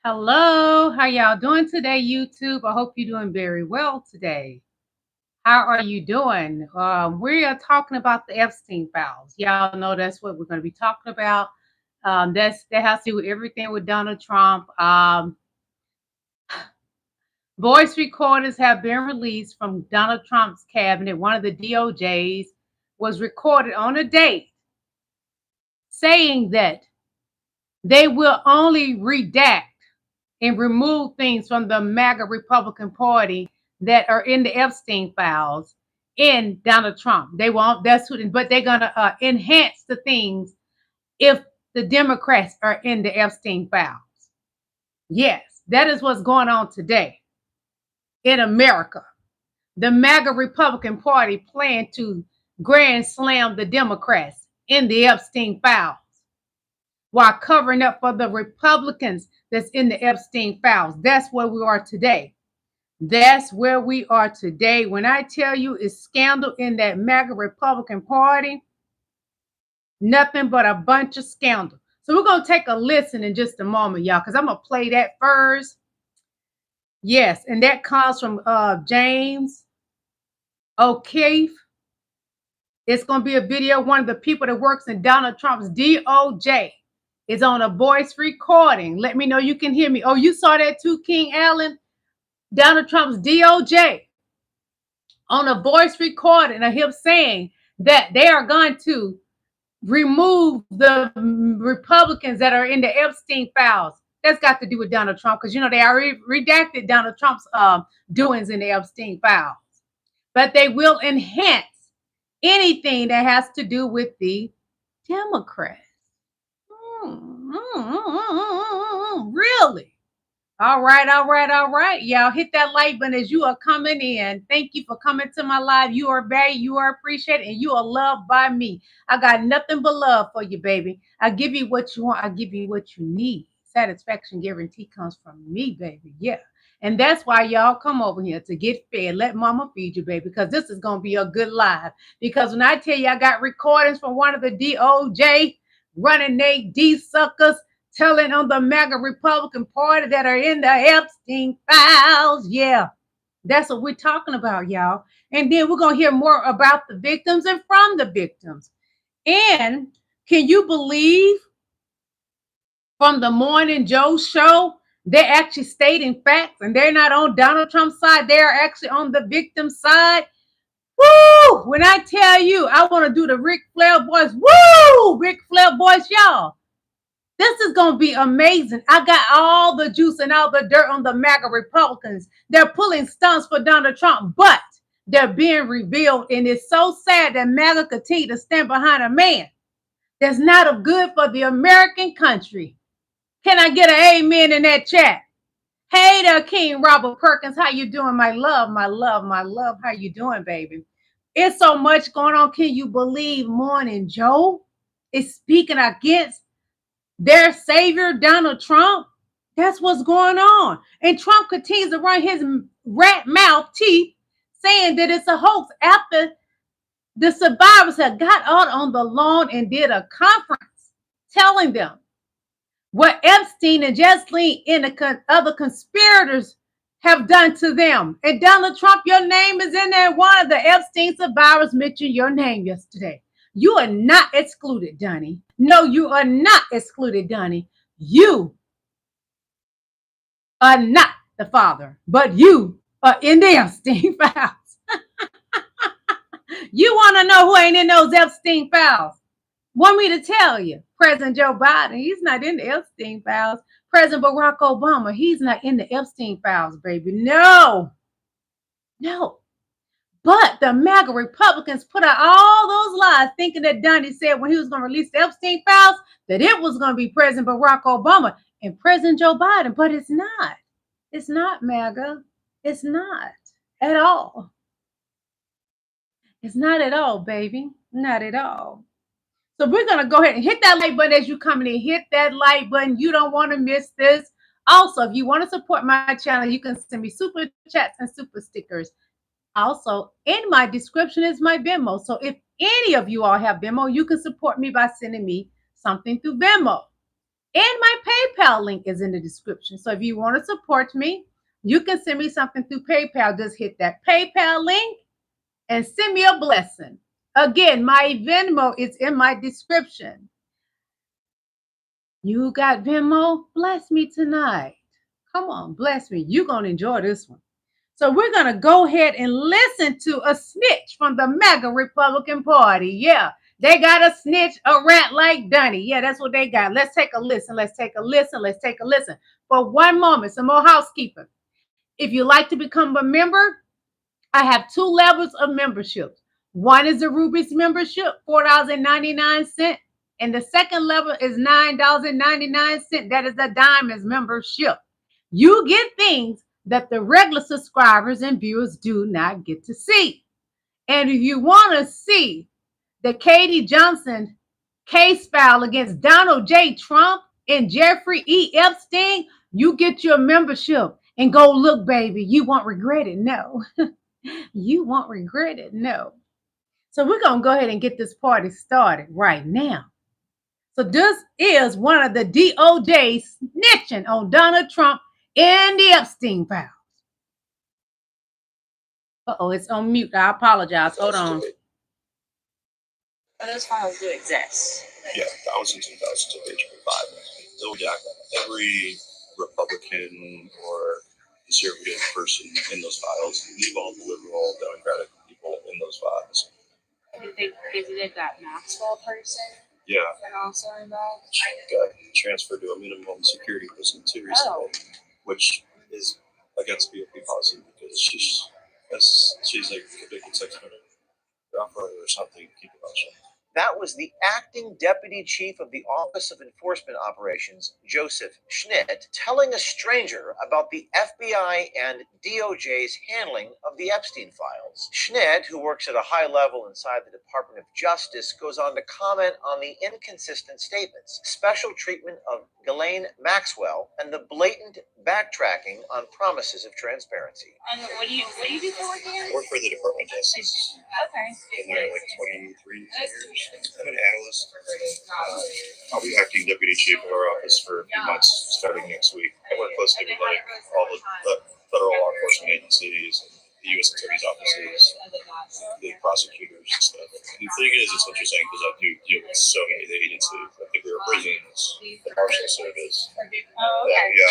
Hello, how y'all doing today, YouTube? I hope you're doing very well today. How are you doing? We are talking about the Epstein files. Y'all know that's what we're going to be talking about. That has to do with everything with Donald Trump. Voice recorders have been released from Donald Trump's cabinet. One of the DOJs was recorded on a date saying that they will only redact and remove things from the MAGA Republican Party that are in the Epstein files in Donald Trump. They won't, but they're going to enhance the things if the Democrats are in the Epstein files. Yes, that is what's going on today in America. The MAGA Republican Party plan to grand slam the Democrats in the Epstein files while covering up for the Republicans that's in the Epstein files. That's where we are today. That's where we are today. When I tell you it's scandal in that MAGA Republican Party, nothing but a bunch of scandal. So we're going to take a listen in just a moment, y'all, because I'm going to play that first. Yes, and that comes from James O'Keefe. It's going to be a video. One of the people that works in Donald Trump's DOJ is on a voice recording. Let me know you can hear me. Oh, you saw that too, King Allen? Donald Trump's DOJ on a voice recording of him saying that they are going to remove the Republicans that are in the Epstein files. That's got to do with Donald Trump because, you know, they already redacted Donald Trump's doings in the Epstein files. But they will enhance anything that has to do with the Democrats. Really? All right. Y'all hit that like button as you are coming in. Thank you for coming to my live. You are valued, you are appreciated, and you are loved by me. I got nothing but love for you, baby. I give you what you want. I give you what you need. Satisfaction guarantee comes from me, baby. Yeah. And that's why y'all come over here to get fed. Let mama feed you, baby, because this is going to be a good live. Because when I tell you I got recordings from one of the DOJ running they D-suckers, telling on the MAGA Republican Party that are in the Epstein files. Yeah, that's what we're talking about, y'all. And then we're going to hear more about the victims and from the victims. And can you believe from the Morning Joe show, they're actually stating facts and they're not on Donald Trump's side. They are actually on the victim side. Woo! When I tell you, I want to do the Ric Flair voice. Woo! Ric Flair voice, y'all. This is going to be amazing. I got all the juice and all the dirt on the MAGA Republicans. They're pulling stunts for Donald Trump, but they're being revealed. And it's so sad that MAGA continue to stand behind a man that's not of good for the American country. Can I get an amen in that chat? Hey there, King Robert Perkins. How you doing, my love? How you doing, baby? It's so much going on. Can you believe Morning Joe is speaking against their savior, Donald Trump? That's what's going on. And Trump continues to run his rat mouth teeth saying that it's a hoax after the survivors had got out on the lawn and did a conference telling them what Epstein and Jesslyn and the other conspirators have done to them. And Donald Trump, your name is in there. One of the Epstein survivors mentioned your name yesterday. You are not excluded, Donnie. No, you are not excluded, Donnie. You are not the father, but you are in the Epstein files. You want to know who ain't in those Epstein files? Want me to tell you? President Joe Biden, he's not in the Epstein files. President Barack Obama, he's not in the Epstein files, baby. No. But the MAGA Republicans put out all those lies thinking that Donnie said when he was going to release the Epstein files that it was going to be President Barack Obama and President Joe Biden. But it's not. It's not, MAGA. It's not at all. It's not at all, baby. Not at all. So we're going to go ahead and hit that like button as you come in. Hit that like button. You don't want to miss this. Also, if you want to support my channel, you can send me super chats and super stickers. Also, in my description is my Venmo. So if any of you all have Venmo, you can support me by sending me something through Venmo. And my PayPal link is in the description. So if you want to support me, you can send me something through PayPal. Just hit that PayPal link and send me a blessing. Again, my Venmo is in my description. You got Venmo? Bless me tonight. Come on, bless me. You're going to enjoy this one. So we're going to go ahead and listen to a snitch from the MAGA Republican Party. Yeah, they got a snitch, a rat like Dunny. Yeah, that's what they got. Let's take a listen. Let's take a listen. Let's take a listen. For one moment, some more housekeeping. If you like to become a member, I have two levels of membership. One is the Ruby's membership, $4.99. And the second level is $9.99. That is the Diamonds membership. You get things that the regular subscribers and viewers do not get to see. And if you want to see the Katie Johnson case file against Donald J. Trump and Jeffrey E. Epstein, you get your membership and go look, baby. You won't regret it. No. You won't regret it. No. So we're going to go ahead and get this party started right now. So this is one of the DOJ snitching on Donald Trump and the Epstein files. Uh-oh, it's on mute. I apologize. Hold on. Those files do exist. Yeah, thousands and thousands of pages of files. They'll redact every Republican or conservative person in those files, leave all the liberal, Democratic people in those files. I think they visited that Maxwell person. Yeah. And also involved. She got transferred to a minimum security prison too recently, which is against BOP policy because she's like a convicted sex offender or something. Keep it hush. That was the acting deputy chief of the Office of Enforcement Operations, Joseph Schnitt, telling a stranger about the FBI and DOJ's handling of the Epstein files. Schnitt, who works at a high level inside the Department of Justice, goes on to comment on the inconsistent statements, special treatment of Ghislaine Maxwell, and the blatant backtracking on promises of transparency. And what do you do for work again? I work for the Department of Justice. Okay. Been there like 23 years. I'm an analyst. I'll be acting deputy chief of our office for a few months starting next week. I work closely with like all the federal law enforcement agencies, the U.S. Attorney's offices, the prosecutors and stuff. And the thing is, it's interesting because I do deal with so many of the agencies, like the Bureau of Prisons, the Marshal Service, the FBI,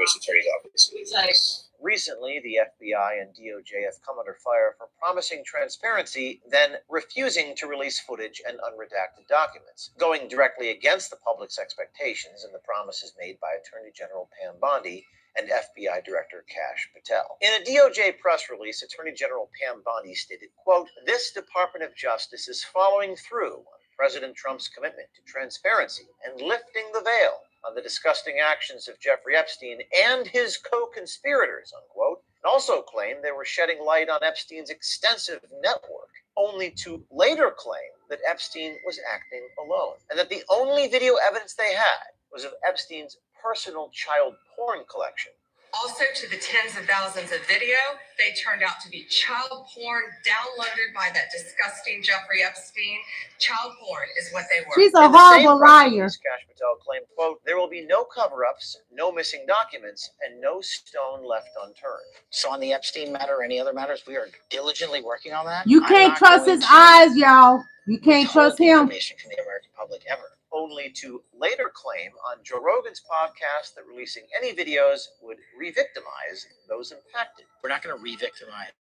U.S. Attorney's offices. Recently, the FBI and DOJ have come under fire for promising transparency, then refusing to release footage and unredacted documents, going directly against the public's expectations and the promises made by Attorney General Pam Bondi and FBI Director Kash Patel. In a DOJ press release, Attorney General Pam Bondi stated, quote, "This Department of Justice is following through on President Trump's commitment to transparency and lifting the veil on the disgusting actions of Jeffrey Epstein and his co-conspirators," unquote, and also claimed they were shedding light on Epstein's extensive network, only to later claim that Epstein was acting alone, and that the only video evidence they had was of Epstein's personal child porn collection. Also, to the tens of thousands of video, they turned out to be child porn downloaded by that disgusting Jeffrey Epstein. Child porn is what they were. She's a horrible liar. Kash Patel claimed, quote, "There will be no cover-ups, no missing documents, and no stone left unturned." So on the Epstein matter or any other matters, we are diligently working on that. You can't trust his eyes, y'all. You can't trust him. Information from the American public ever. Only to later claim on Joe Rogan's podcast that releasing any videos would re-victimize those impacted. We're not going to re-victimize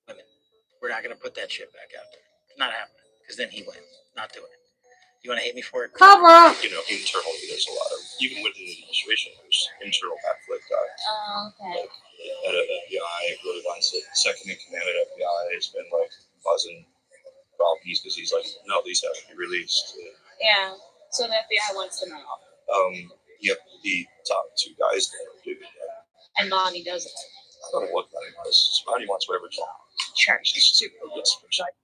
women. We're not going to put that shit back out there. It's not happening, because then he wins. Not doing it. You want to hate me for it? Cover up. You know, internally, there's a lot of, even within the administration, there's internal conflict. Okay. Like, head of FBI really wants it. Second in command at FBI has been like causing problems because he's like, no, these have to be released. Yeah. So the FBI wants them out. Yep, the top two guys there do. And Bonnie does it. I don't know what Bonnie does. Bonnie wants whatever job. Sure. She's super good.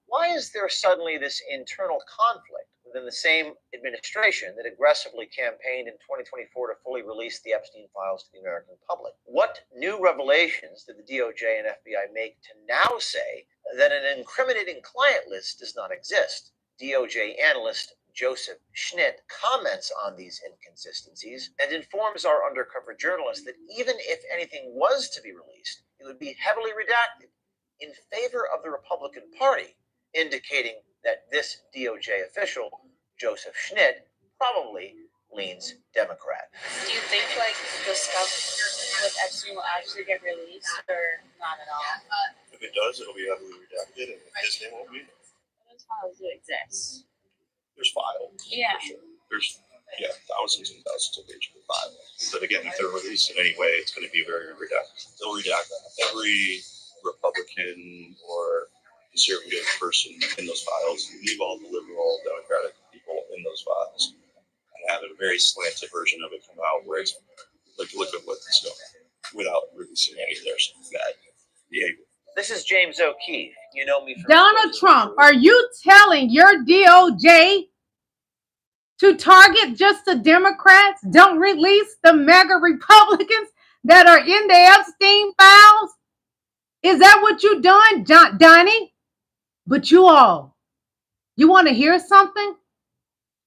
Why is there suddenly this internal conflict within the same administration that aggressively campaigned in 2024 to fully release the Epstein files to the American public? What new revelations did the DOJ and FBI make to now say that an incriminating client list does not exist? DOJ analyst Joseph Schnitt comments on these inconsistencies and informs our undercover journalist that even if anything was to be released, it would be heavily redacted in favor of the Republican Party, indicating that this DOJ official, Joseph Schnitt, probably leans Democrat. Do you think like the stuff with Epstein will actually get released or not at all? If it does, it'll be heavily redacted, and his name won't be there. Those files do exist. There's files. Yeah. For sure. There's thousands and thousands of pages of files. But again, if they're released in any way, it's going to be very redacted. They'll redact every Republican or conservative person in those files, leave all the liberal Democratic people in those files, and have a very slanted version of it come out where it's like, look at what's going on without releasing any of their bad behavior. This is James O'Keefe. You know me from Donald Trump, are you telling your DOJ to target just the Democrats? Don't release the MAGA Republicans that are in the Epstein files? Is that what you doing, Donnie? But you all, you want to hear something?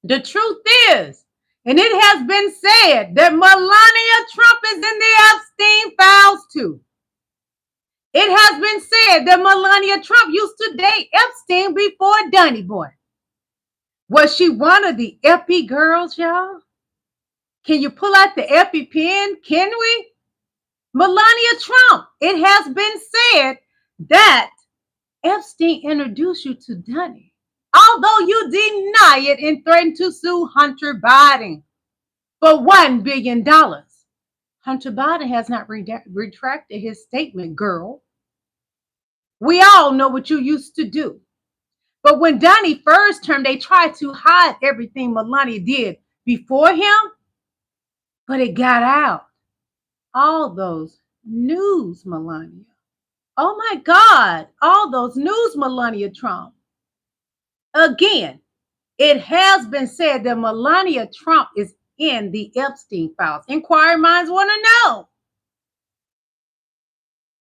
The truth is, and it has been said that Melania Trump is in the Epstein files too. It has been said that Melania Trump used to date Epstein before Donnie Boy. Was she one of the Epi girls, y'all? Can you pull out the Epi pen? Can we? Melania Trump, it has been said that Epstein introduced you to Donnie, although you deny it and threatened to sue Hunter Biden for $1 billion. Hunter Biden has not retracted his statement, girl. We all know what you used to do. But when Donnie first term, they tried to hide everything Melania did before him, but it got out. All those news, Melania. Oh my God, all those news, Melania Trump. Again, it has been said that Melania Trump is in the Epstein files. Inquiry minds want to know.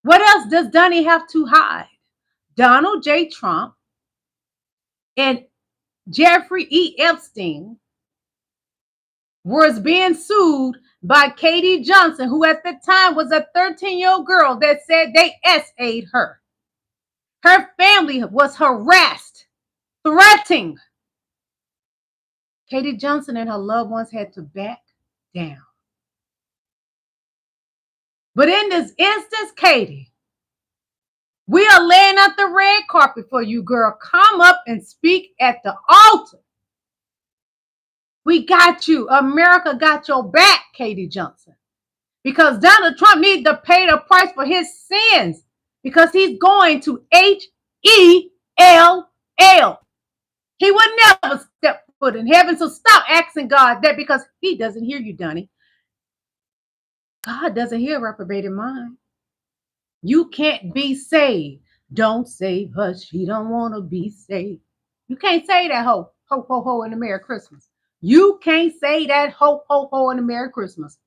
What else does Donnie have to hide? Donald J. Trump and Jeffrey E. Epstein was being sued by Katie Johnson, who at the time was a 13-year-old girl that said they SA'd her. Her family was harassed, threatened. Katie Johnson and her loved ones had to back down. But in this instance, Katie, we are laying out the red carpet for you, girl. Come up and speak at the altar. We got you. America got your back, Katie Johnson. Because Donald Trump needs to pay the price for his sins. Because he's going to HELL. He would never step foot in heaven. So stop asking God that, because he doesn't hear you, Donnie. God doesn't hear a reprobated mind. You can't be saved. Don't save her. She don't want to be saved. You can't say that ho, ho, ho, ho in the Merry Christmas. You can't say that ho, ho, ho in the Merry Christmas.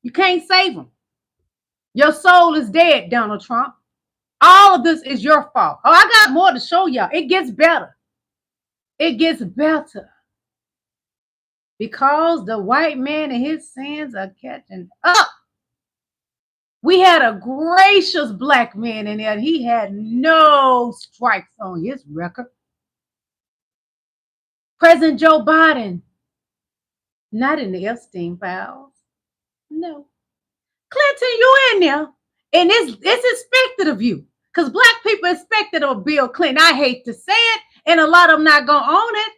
You can't save them. Your soul is dead, Donald Trump. All of this is your fault. Oh, I got more to show y'all. It gets better. It gets better. Because the white man and his sins are catching up. We had a gracious black man in there. He had no strikes on his record. President Joe Biden, not in the Epstein files. No. Clinton, you in there. And it's expected of you. Because black people expected of Bill Clinton. I hate to say it. And a lot of them not going to own it.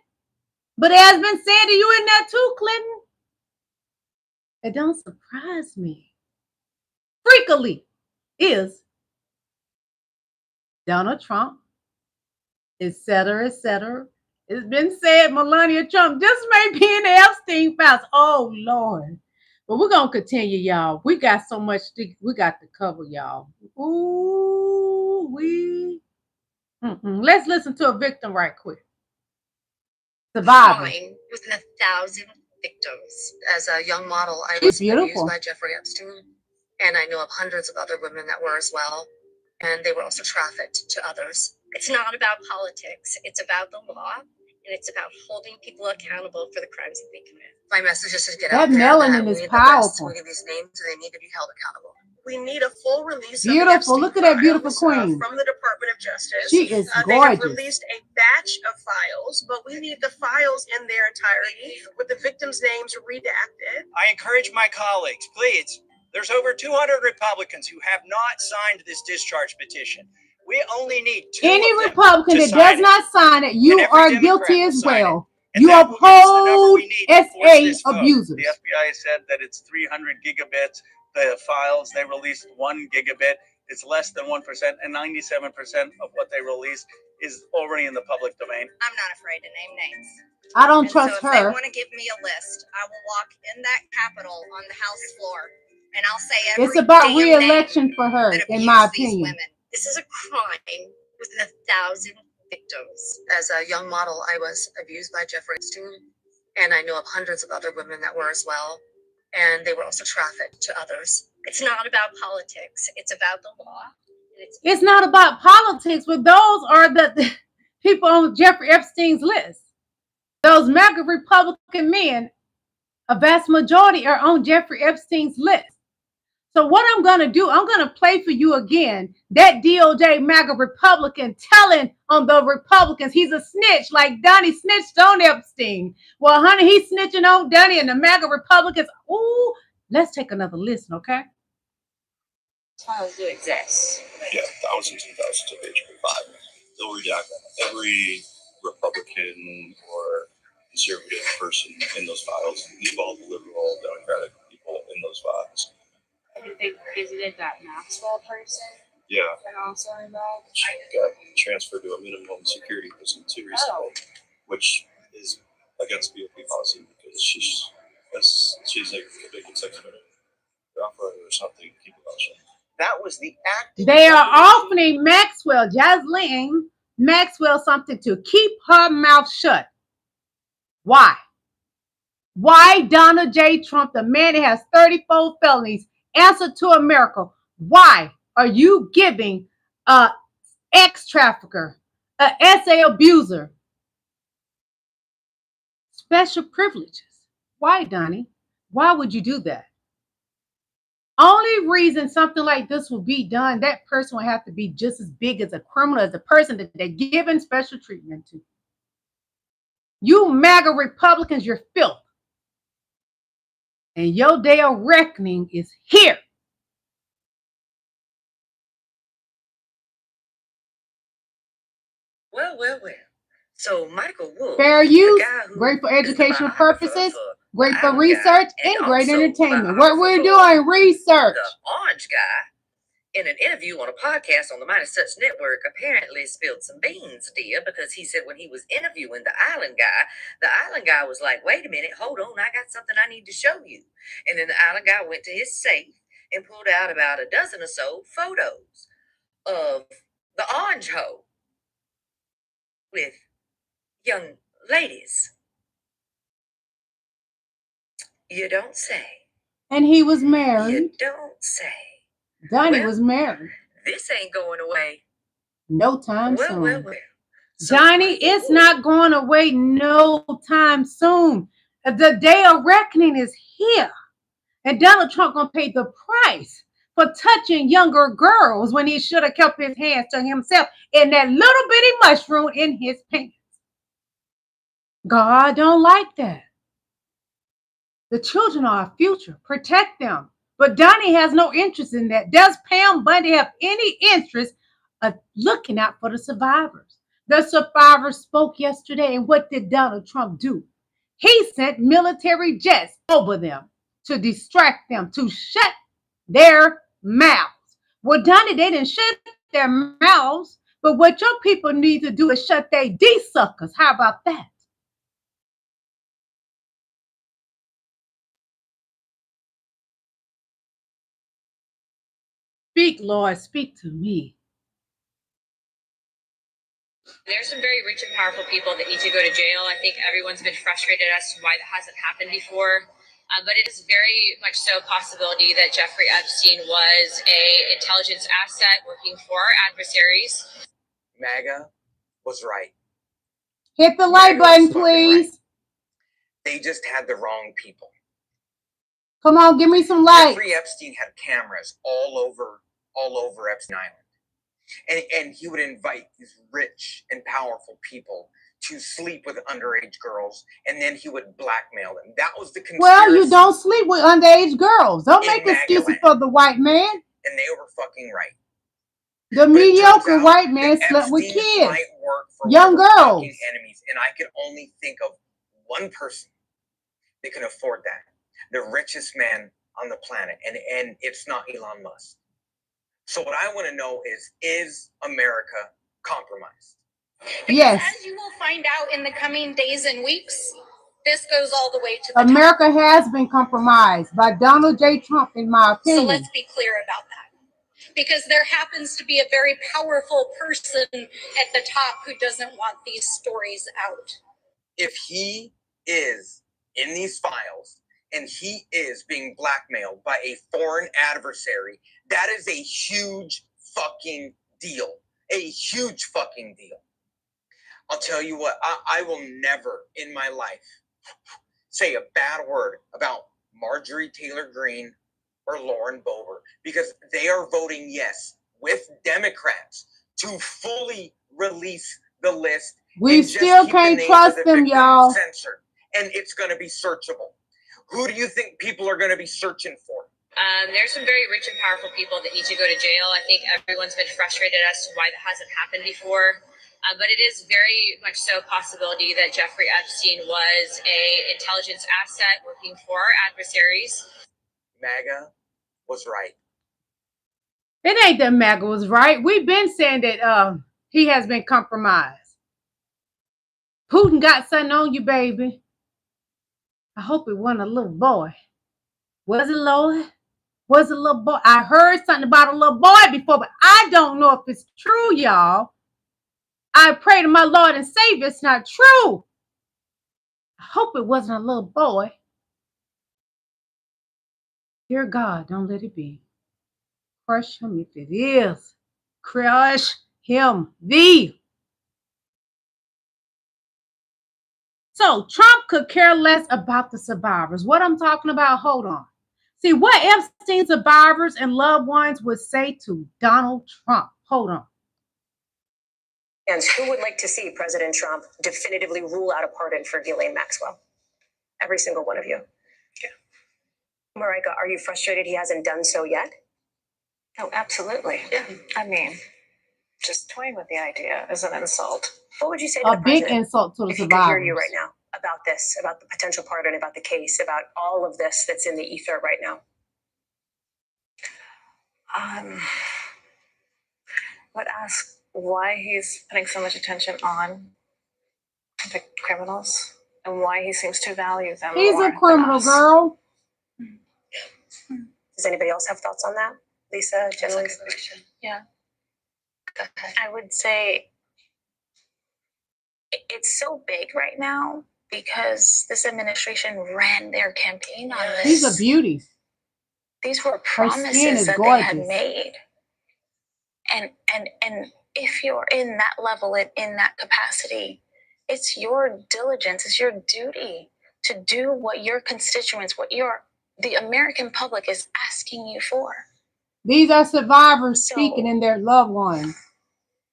But it has been said to you in there too, Clinton. It don't surprise me. Freakily is Donald Trump, etc., etc. It's been said Melania Trump just may be in the Epstein files. Oh, Lord. But we're going to continue, y'all. We got so much we got to cover, y'all. Ooh, Let's listen to a victim right quick. Survivor. Mine within 1,000 victims. As a young model, I She's was beautiful. abused by Jeffrey Epstein. And I know of hundreds of other women that were as well. And they were also trafficked to others. It's not about politics. It's about the law. and it's about holding people accountable for the crimes that they commit. My message is to get That out there. melanin is powerful. We need these names, and they need to be held accountable. We need a full release Beautiful. Look at that beautiful queen. from the Department of Justice. She is They have gorgeous. released a batch of files, but we need the files in their entirety with the victims' names redacted. I encourage my colleagues, please. There's over 200 Republicans who have not signed this discharge petition. We only need 2 Any of them Republican to that sign does not sign it, you And every are Democrat guilty will as sign it. well. And You that will give us the number uphold we need to force this SA vote. abusers. The FBI said that it's 300 gigabits. The files, they released 1 gigabit. It's less than 1%, and 97% of what they released is already in the public domain. I'm not afraid to name names. I don't And trust so if they her. want to give me a list, I will walk in that Capitol on the House floor, and I'll say every It's about damn re-election name for her, that in my abused these opinion. women. This is a crime with 1,000 victims. As a young model, I was abused by Jeffrey Epstein, and I know of hundreds of other women that were as well, and they were also trafficked to others. It's not about politics. It's about the law. It's not about politics, but those are the people on Jeffrey Epstein's list. Those MAGA Republican men, a vast majority are on Jeffrey Epstein's list. So what I'm going to do, I'm going to play for you again that DOJ MAGA Republican telling on the Republicans he's a snitch, like Donnie snitched on Epstein. Well, honey, he's snitching on Donnie and the MAGA Republicans. Ooh, let's take another listen, okay? Files do exist. Yeah, thousands and thousands of pages of files. They'll redact every Republican or conservative person in those files, leave all the liberal, Democratic people in those files. I think they visited that Maxwell person. Yeah, And also involved. she got transferred to a minimum security prison too recently, which is against BOP policy because she's like a convicted sex offender or something. Keep it hush. That was the acting. They are offering Maxwell, Jasleen Maxwell, something to keep her mouth shut. Why? Why Donald J. Trump, the man that has 34 felonies, answer to America? Why are you giving a ex-trafficker, a SA abuser, special privileges? Why, Donnie? Why would you do that? Only reason something like this will be done, that person will have to be just as big as a criminal as the person that they're giving special treatment to. You MAGA Republicans, you're filth. And your day of reckoning is here. Well. So Michael Wolff, Fair use, the guy who great for is the educational biographer purposes, for great the for Island research, Guy, and great also entertainment. biographer What we're for doing, research. The Orange Guy, in an interview on a podcast on the Mighty Such Network, apparently spilled some beans, dear, because he said when he was interviewing the Island Guy was like, wait a minute, hold on, I got something I need to show you. And then the Island Guy went to his safe and pulled out about a dozen or so photos of the Orange Hoe with young ladies. You don't say. And he was You married. don't say. Donnie Well, was married. This ain't going away. No time Well. soon. So Donnie, it's not going away no time soon. The day of reckoning is here. And Donald Trump gonna pay the price for touching younger girls when he should have kept his hands to himself in that little bitty mushroom in his pants. God don't like that. The children are our future. Protect them. But Donnie has no interest in that. Does Pam Bundy have any interest of looking out for the survivors? The survivors spoke yesterday, and what did Donald Trump do? He sent military jets over them to distract them, to shut their mouths. Well, Donnie, they didn't shut their mouths, but what your people need to do is shut their D-suckers. How about that? Speak, Lord, speak to me. There's some very rich and powerful people that need to go to jail. I think everyone's been frustrated as to why that hasn't happened before. But it is very much so a possibility that Jeffrey Epstein was an intelligence asset working for our adversaries. MAGA was right. Hit the like button, please. Right. They just had the wrong people. Come on, give me some likes. Jeffrey Epstein had cameras all over Epstein Island. And he would invite these rich and powerful people to sleep with underage girls, and then he would blackmail them. That was the conspiracy. Well, you don't sleep with underage girls. Don't make excuses for the white man. And they were fucking right. The mediocre white man slept with kids, young girls. Enemies, and I could only think of one person that can afford that. The richest man on the planet, and it's not Elon Musk. So what I want to know is America compromised? Yes. As you will find out in the coming days and weeks, this goes all the way to the America top. has been compromised by Donald J. Trump, in my opinion. So let's be clear about that. Because there happens to be a very powerful person at the top who doesn't want these stories out. If he is in these files and he is being blackmailed by a foreign adversary, that is a huge fucking deal. A huge fucking deal. I'll tell you what, I will never in my life say a bad word about Marjorie Taylor Greene or Lauren Boebert, because they are voting yes with Democrats to fully release the list. We still can't trust them, y'all. Censored, and it's going to be searchable. Who do you think people are going to be searching for? There's some very rich and powerful people that need to go to jail. I think everyone's been frustrated as to why that hasn't happened before. But it is very much so a possibility that Jeffrey Epstein was an intelligence asset working for our adversaries. MAGA was right. It ain't that MAGA was right. We've been saying that he has been compromised. Putin got something on you, baby. I hope it wasn't a little boy. Was it, Lord? Was it a little boy? I heard something about a little boy before, but I don't know if it's true, y'all. I pray to my Lord and Savior it's not true. I hope it wasn't a little boy. Dear God, don't let it be. Crush him if it is. Crush him thee. So Trump could care less about the survivors. What I'm talking about, hold on. See, what Epstein survivors and loved ones would say to Donald Trump. Hold on. And who would like to see President Trump definitively rule out a pardon for Ghislaine Maxwell? Every single one of you. Yeah. Marika, are you frustrated he hasn't done so yet? Oh, absolutely. Yeah. I mean, just toying with the idea is an insult. What would you say to the big president insult to the if he survivors? could hear you right now about this, about the potential pardon, about the case, about all of this that's in the ether right now? Would ask why he's putting so much attention on the criminals and why he seems to value them. He's a criminal, girl. Does anybody else have thoughts on that? Lisa, Jenny? Yeah. I would say it's so big right now because this administration ran their campaign on this. These are beauties. These were promises that they had made. And if you're in that level, in that capacity, it's your diligence, it's your duty to do what your constituents, the American public is asking you for. These are survivors speaking in their loved ones.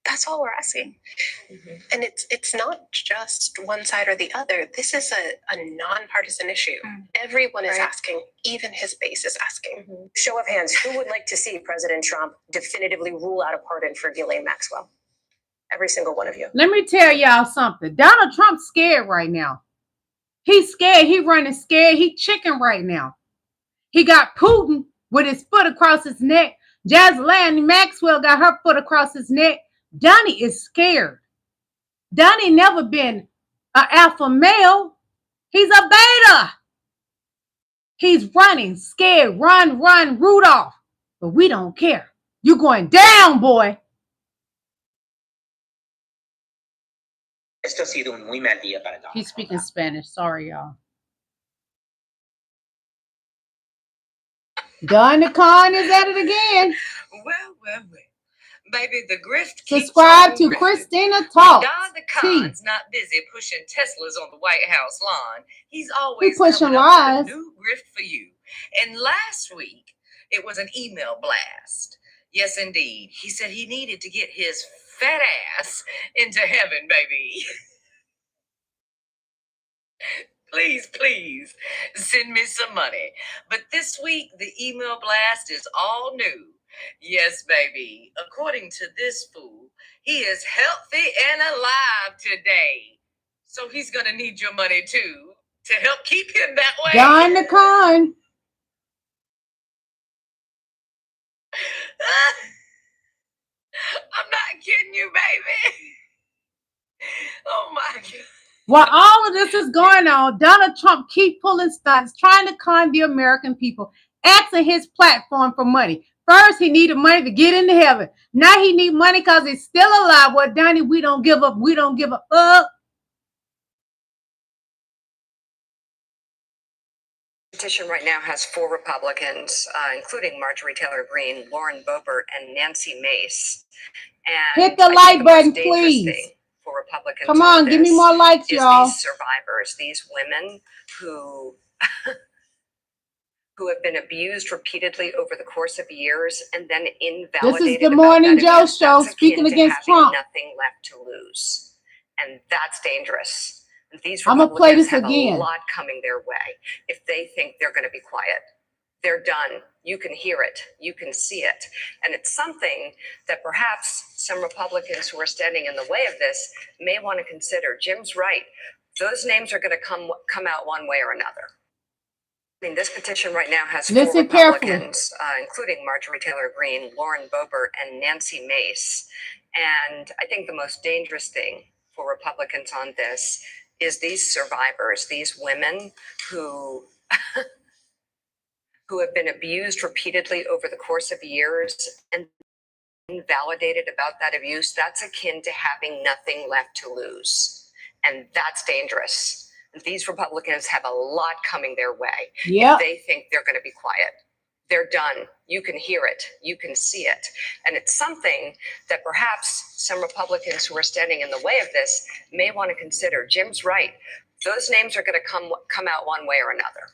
That's all we're asking. Mm-hmm. And it's not just one side or the other. This is a nonpartisan issue. Mm-hmm. Everyone is asking, even his base is asking. Mm-hmm. Show of hands, who would like to see President Trump definitively rule out a pardon for Ghislaine Maxwell? Every single one of you. Let me tell y'all something. Donald Trump's scared right now. He's scared. He running scared. He chicken right now. He got Putin with his foot across his neck. Ghislaine Maxwell got her foot across his neck. Donnie is scared. Donnie never been an alpha male. He's a beta. He's running, scared. Run, Rudolph. But we don't care. You're going down, boy. Esto ha sido un muy mal día para Donald. He's speaking Spanish. Sorry, y'all. Don the Con is at it again. Well. Baby, the grift. Subscribe to Christina Talks. Don the Khan's not busy pushing Teslas on the White House lawn. He's always pushing coming up lies. with a new grift for you. And last week, it was an email blast. Yes, indeed. He said he needed to get his fat ass into heaven, baby. Please, please send me some money. But this week, the email blast is all new. Yes, baby. According to this fool, he is healthy and alive today. So he's going to need your money too to help keep him that way. Don the Khan. I'm not kidding you, baby. Oh my God. While all of this is going on, Donald Trump keep pulling stunts, trying to con the American people, asking his platform for money. First, he needed money to get into heaven. Now he need money because he's still alive. Well, Donnie, we don't give up. We don't give up. Petition right now has 4 Republicans, including Marjorie Taylor Greene, Lauren Boebert, and Nancy Mace. And hit the like button, please. For Republicans, come on, give me more likes, y'all. These survivors, these women who have been abused repeatedly over the course of years and then invalidated. This is the Morning Joe Show speaking against Trump. Nothing left to lose, and that's dangerous. These I'm gonna play this have again. A lot coming their way. If they think they're going to be quiet, they're done. You can hear it. You can see it. And it's something that perhaps some Republicans who are standing in the way of this may want to consider. Jim's right. Those names are going to come out one way or another. I mean, this petition right now has 4 Republicans, including Marjorie Taylor Greene, Lauren Boebert, and Nancy Mace. And I think the most dangerous thing for Republicans on this is these survivors, these women who have been abused repeatedly over the course of years and invalidated about that abuse. That's akin to having nothing left to lose. And that's dangerous. These Republicans have a lot coming their way. Yep. If they think they're going to be quiet, they're done. You can hear it. You can see it. And it's something that perhaps some Republicans who are standing in the way of this may want to consider. Jim's right. Those names are going to come out one way or another.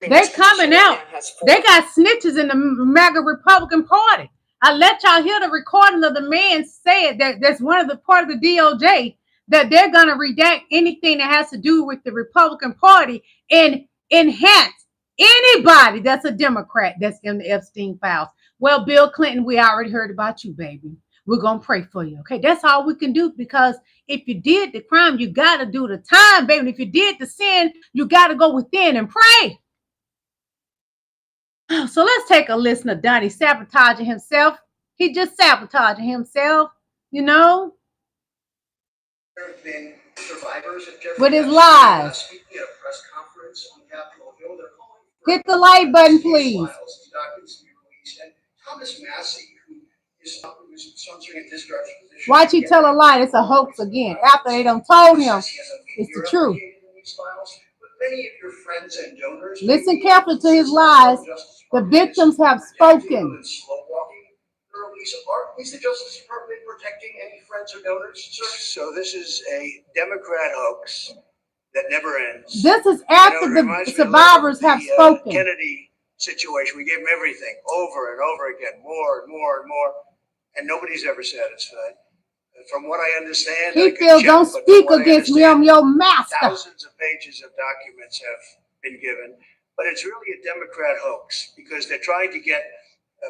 They're coming out. They got snitches in the MAGA Republican Party. I let y'all hear the recording of the man say that that's one of the part of the DOJ that they're going to redact anything that has to do with the Republican Party and enhance anybody that's a Democrat that's in the Epstein files. Well, Bill Clinton, we already heard about you, baby. We're going to pray for you. Okay, that's all we can do, because if you did the crime, you got to do the time, baby. And if you did the sin, you got to go within and pray. So let's take a listen to Donnie sabotaging himself. He just sabotaging himself, you know, with his lies. Hit the like button, please. Why'd he tell a lie? It's a hoax again. After they done told him it's the truth. Listen carefully to his lies. The victims have spoken. Is the Justice Department protecting any friends or donors, sir? So this is a Democrat hoax that never ends. This is after the survivors have spoken. Kennedy situation, we gave him everything over and over again, more and more and more, and nobody's ever satisfied. From what I understand, he feels don't speak against me. I'm your master. Thousands of pages of documents have been given, but it's really a Democrat hoax because they're trying to get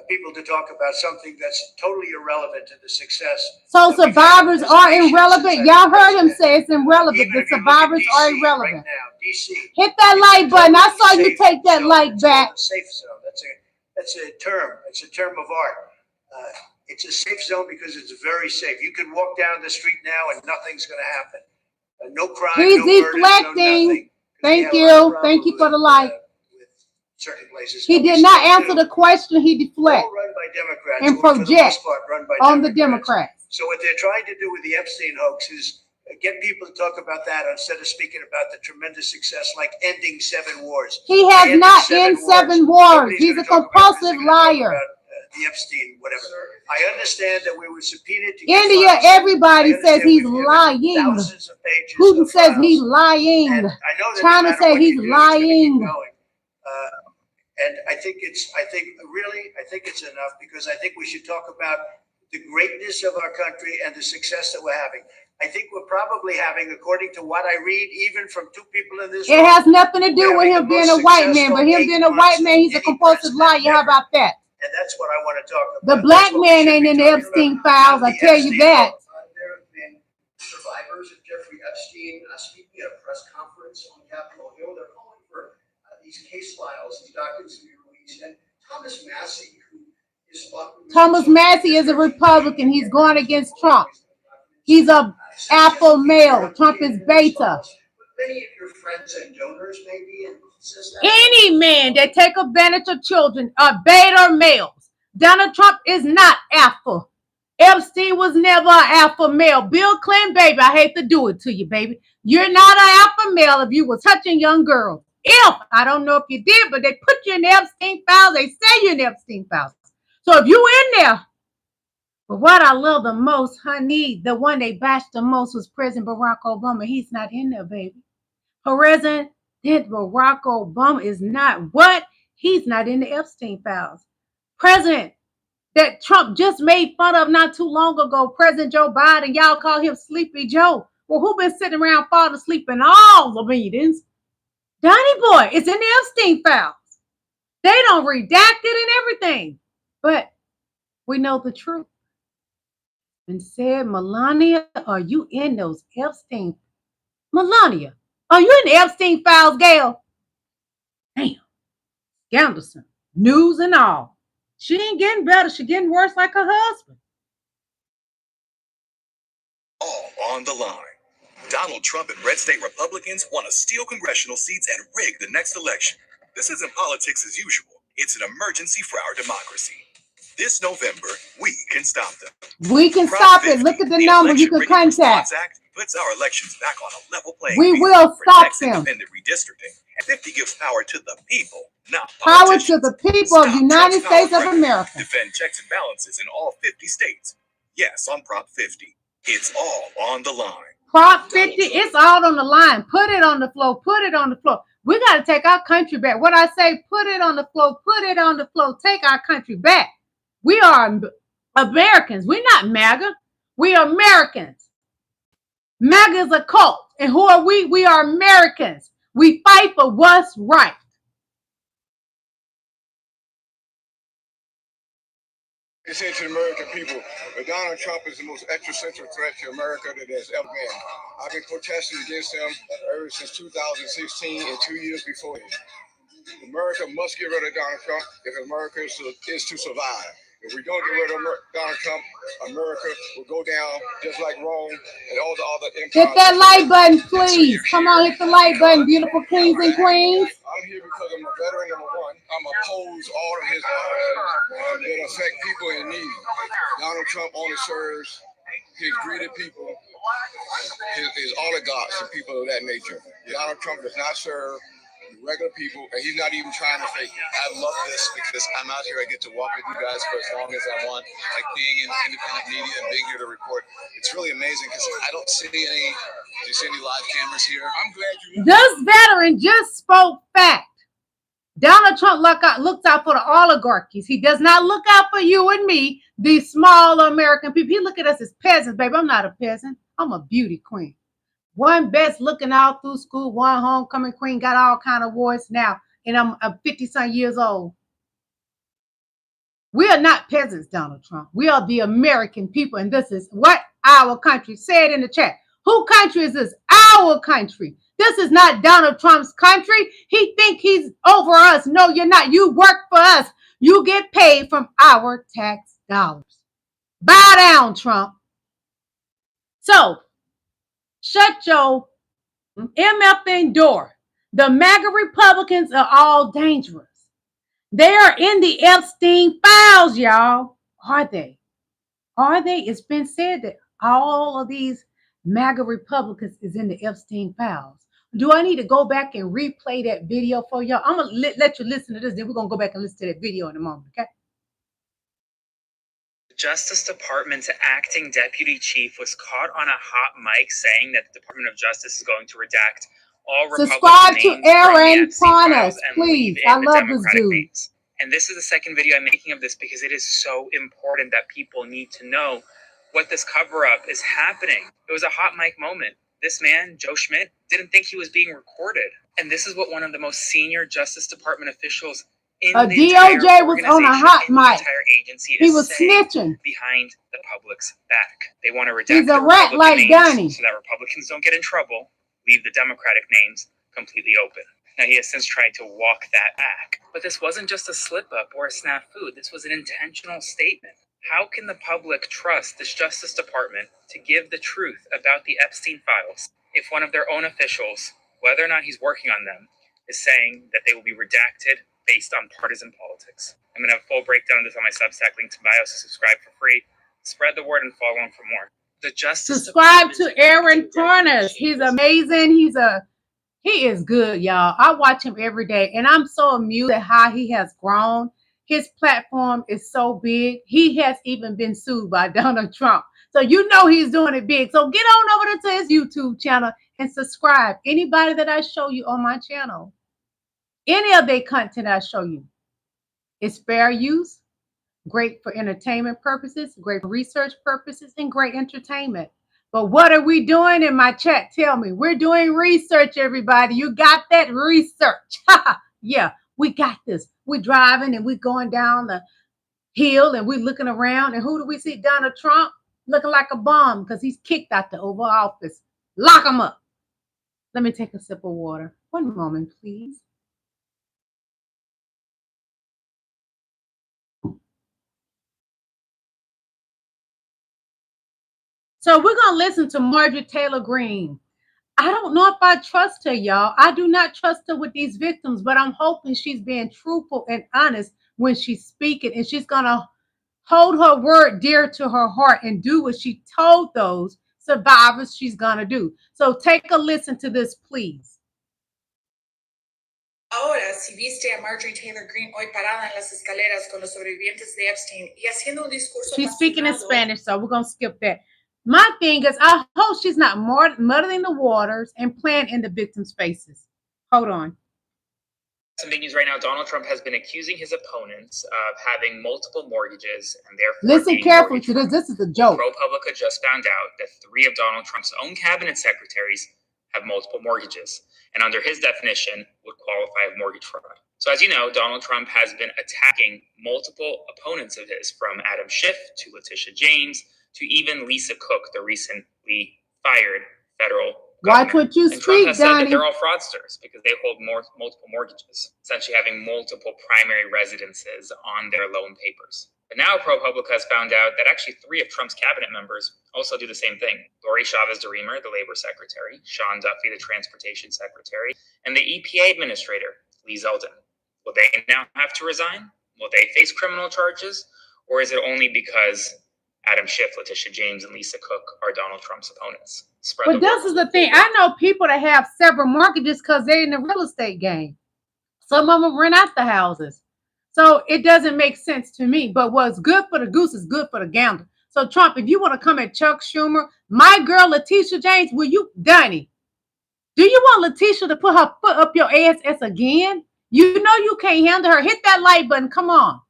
people to talk about something that's totally irrelevant to the success. So survivors are irrelevant. Y'all heard him say it's irrelevant. The survivors are irrelevant. Right now, DC. Hit that like button. I saw you take that like back. Safe zone. That's a term. It's a term of art. It's a safe zone because it's very safe. You can walk down the street now and nothing's going to happen. No crime. He's no deflecting. Murders, no Thank you. Thank you for the like. Certain places. He did not answer the question. He deflected run by Democrats and project on the Democrats. So what they're trying to do with the Epstein hoax is get people to talk about that instead of speaking about the tremendous success like ending 7 wars. He has not ended 7 wars. He's a compulsive liar. the Epstein, whatever. I understand that we were subpoenaed to India, everybody says he's lying. thousands of pages Putin of says files. he's lying. And I know that China no matter says what he's you do, it's gonna keep lying. going. And I think it's enough, because I think we should talk about the greatness of our country and the success that we're having. I think we're probably having, according to what I read, even from two people in this room. It has nothing to do with him being a white man, but him being a white man, he's a compulsive liar. How about that? And that's what I want to talk about. The black man ain't in the Epstein files, I tell you that. There have been survivors of Jeffrey Epstein speaking at a press conference on Capitol Hill. They're calling for these case files, these documents to be released. And Thomas Massey, who is Thomas Massey is a Republican. He's going against Trump. He's a alpha male. Trump is beta. Many of your friends and donors, maybe, and any man that take advantage of children are beta males. Donald Trump is not alpha. Epstein was never an alpha male. Bill Clinton, baby, I hate to do it to you, baby. You're not an alpha male if you were touching young girls. I don't know if you did, but they put you in the Epstein files. They say you're in the Epstein files. So if you in there, but what I love the most, honey, the one they bashed the most was President Barack Obama. He's not in there, baby. President Barack Obama is not what? He's not in the Epstein files. President that Trump just made fun of not too long ago, President Joe Biden, y'all call him Sleepy Joe. Well, who been sitting around falling asleep in all the meetings? Donnie Boy, it's in the Epstein files. They don't redact it and everything. But we know the truth. And said, Melania, are you in those Epstein? Melania, are you in the Epstein files, Gail? Damn. Ganderson, news and all. She ain't getting better. She getting worse like her husband. All on the line. Donald Trump and red state Republicans want to steal congressional seats and rig the next election. This isn't politics as usual. It's an emergency for our democracy. This November, we can stop them. We can stop it. Look at the number you can contact. Act puts our elections back on a level playing we field. will stop them. Independent redistricting. And 50 gives power to the people, not power to the people of the United States of America. Defend checks and balances in all 50 states. Yes, on Prop 50. It's all on the line. Prop 50, it's all on the line. Put it on the floor. Put it on the floor. We got to take our country back. What I say, put it on the floor. Put it on the floor. Take our country back. We are Americans. We're not MAGA. We are Americans. MAGA is a cult. And who are we? We are Americans. We fight for what's right. It said to the American people that Donald Trump is the most existential threat to America that there's ever been. I've been protesting against him ever since 2016 and 2 years before him. America must get rid of Donald Trump if America is to survive. If we don't get rid of Donald Trump, America will go down just like Rome and all the other empires. Hit that like button, please. Come on, hit the like button, beautiful kings and queens. I'm here because I'm a veteran, number one. I'm opposed all of his policies that affect people in need. Donald Trump only serves his greedy people, his oligarchs and people of that nature. Donald Trump does not serve regular people, and he's not even trying to fake it. I love this because I'm out here. I get to walk with you guys for as long as I want. Like being in independent media and being here to report. It's really amazing because I don't see any. Do you see any live cameras here? I'm glad you. This veteran just spoke fact. Donald Trump looks out for the oligarchies. He does not look out for you and me, these small American people. He look at us as peasants, baby. I'm not a peasant. I'm a beauty queen. One best looking all through school, one homecoming queen, got all kind of awards now, and I'm 50-some years old. We are not peasants, Donald Trump. We are the American people, and this is what our country. Say it in the chat. Who country is this? Our country. This is not Donald Trump's country. He think he's over us. No, you're not. You work for us. You get paid from our tax dollars. Bow down, Trump. So, shut your MFN door. The MAGA Republicans are all dangerous. They are in the Epstein files, y'all. Are they? Are they? It's been said that all of these MAGA Republicans is in the Epstein files. Do I need to go back and replay that video for y'all? I'm going to let you listen to this. Then we're going to go back and listen to that video in a moment, okay? Justice Department's acting deputy chief was caught on a hot mic saying that the Department of Justice is going to redact all Subscribe Republican to names from the Aaron Epstein files Parnas, and leave please. in I the love this Democratic dude. names. And this is the second video I'm making of this because it is so important that people need to know what this cover-up is happening. It was a hot mic moment. This man, Joe Schmidt, didn't think he was being recorded. And this is what one of the most senior Justice Department officials in A the entire DOJ was on a organization, hot in the mic. entire agency, He is was saying snitching. behind the public's back. They want to redact He's a the rat Republican like names Donnie. so that Republicans don't get in trouble, leave the Democratic names completely open. Now, he has since tried to walk that back. But this wasn't just a slip-up or a snafu. This was an intentional statement. How can the public trust this Justice Department to give the truth about the Epstein files if one of their own officials, whether or not he's working on them, is saying that they will be redacted based on partisan politics? I'm going to have a full breakdown of this on my Substack, link to bio, so subscribe for free. Spread the word and follow on for more. The Justice Subscribe to Aaron Parnas. He's amazing. He is good, y'all. I watch him every day, and I'm so amused at how he has grown. His platform is so big. He has even been sued by Donald Trump. So you know he's doing it big. So get on over to his YouTube channel and subscribe. Anybody that I show you on my channel, any of their content I show you, is fair use, great for entertainment purposes, great for research purposes, and great entertainment. But what are we doing in my chat? Tell me. We're doing research, everybody. You got that research? Yeah, we got this. We're driving and we're going down the hill and we're looking around. And who do we see? Donald Trump looking like a bum because he's kicked out the Oval Office. Lock him up. Let me take a sip of water. One moment, please. So we're going to listen to Marjorie Taylor Greene. I don't know if I trust her, y'all. I do not trust her with these victims, but I'm hoping she's being truthful and honest when she's speaking, and she's going to hold her word dear to her heart and do what she told those survivors she's going to do. So take a listen to this, please. Ahora, si viste a Marjorie Taylor Greene hoy parada en las escaleras con los sobrevivientes de Epstein y haciendo un discurso She's speaking in apasionado, Spanish, so we're going to skip that. My thing is, I hope she's not muddling the waters and playing in the victims' faces. Hold on. Some big news right now. Donald Trump has been accusing his opponents of having multiple mortgages and therefore listen carefully to this. This is a joke. ProPublica just found out that 3 of Donald Trump's own cabinet secretaries have multiple mortgages, and under his definition would qualify as mortgage fraud. So as you know, Donald Trump has been attacking multiple opponents of his, from Adam Schiff to Letitia James to even Lisa Cook, the recently fired federal Watch what you and Trump speak, has said that Donnie. they're all fraudsters because they hold multiple mortgages, essentially having multiple primary residences on their loan papers. But now ProPublica has found out that actually 3 of Trump's cabinet members also do the same thing. Lori Chavez-DeRemer, the labor secretary, Sean Duffy, the transportation secretary, and the EPA administrator, Lee Zeldin. Will they now have to resign? Will they face criminal charges? Or is it only because Adam Schiff, Letitia James, and Lisa Cook are Donald Trump's opponents? But this is the thing. I know people that have several mortgages because they're in the real estate game. Some of them rent out the houses. So it doesn't make sense to me. But what's good for the goose is good for the gander. So Trump, if you want to come at Chuck Schumer, my girl Letitia James, will you, Donnie, do you want Letitia to put her foot up your ass again? You know you can't handle her. Hit that like button. Come on.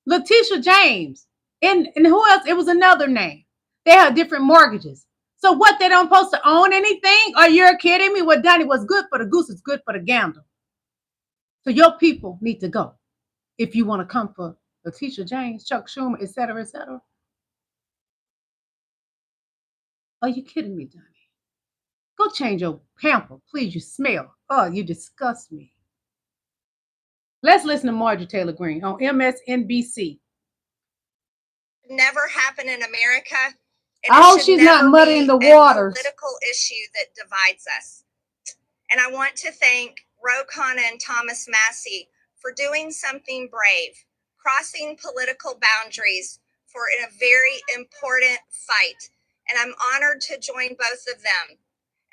Letitia James. And who else? It was another name. They have different mortgages. So what, they don't supposed to own anything? Are you kidding me? What, Donnie, what's good for the goose is good for the gander. So your people need to go if you want to come for Letitia James, Chuck Schumer, et cetera, et cetera. Are you kidding me, Donnie? Go change your pamper, please. You smell. Oh, you disgust me. Let's listen to Marjorie Taylor Greene on MSNBC. Never happen in America. I hope she's not muddying the waters. Political issue that divides us. And I want to thank Ro Khanna and Thomas Massey for doing something brave, crossing political boundaries for a very important fight. And I'm honored to join both of them.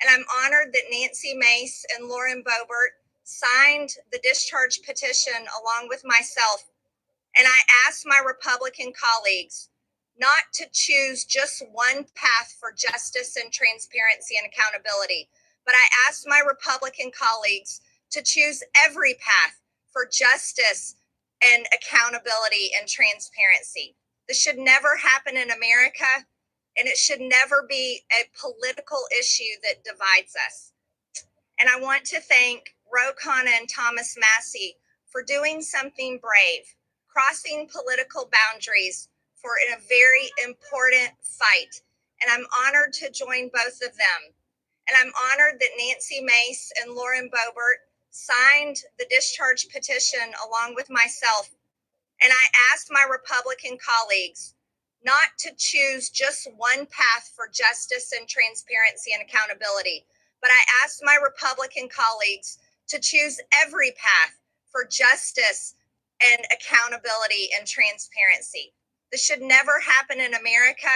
And I'm honored that Nancy Mace and Lauren Boebert signed the discharge petition along with myself. And I asked my Republican colleagues, not to choose just one path for justice and transparency and accountability, but I asked my Republican colleagues to choose every path for justice and accountability and transparency. This should never happen in America, and it should never be a political issue that divides us. And I want to thank Ro Khanna and Thomas Massey for doing something brave, crossing political boundaries for a very important fight. And I'm honored to join both of them. And I'm honored that Nancy Mace and Lauren Boebert signed the discharge petition along with myself. And I asked my Republican colleagues not to choose just one path for justice and transparency and accountability, but I asked my Republican colleagues to choose every path for justice and accountability and transparency. This should never happen in America,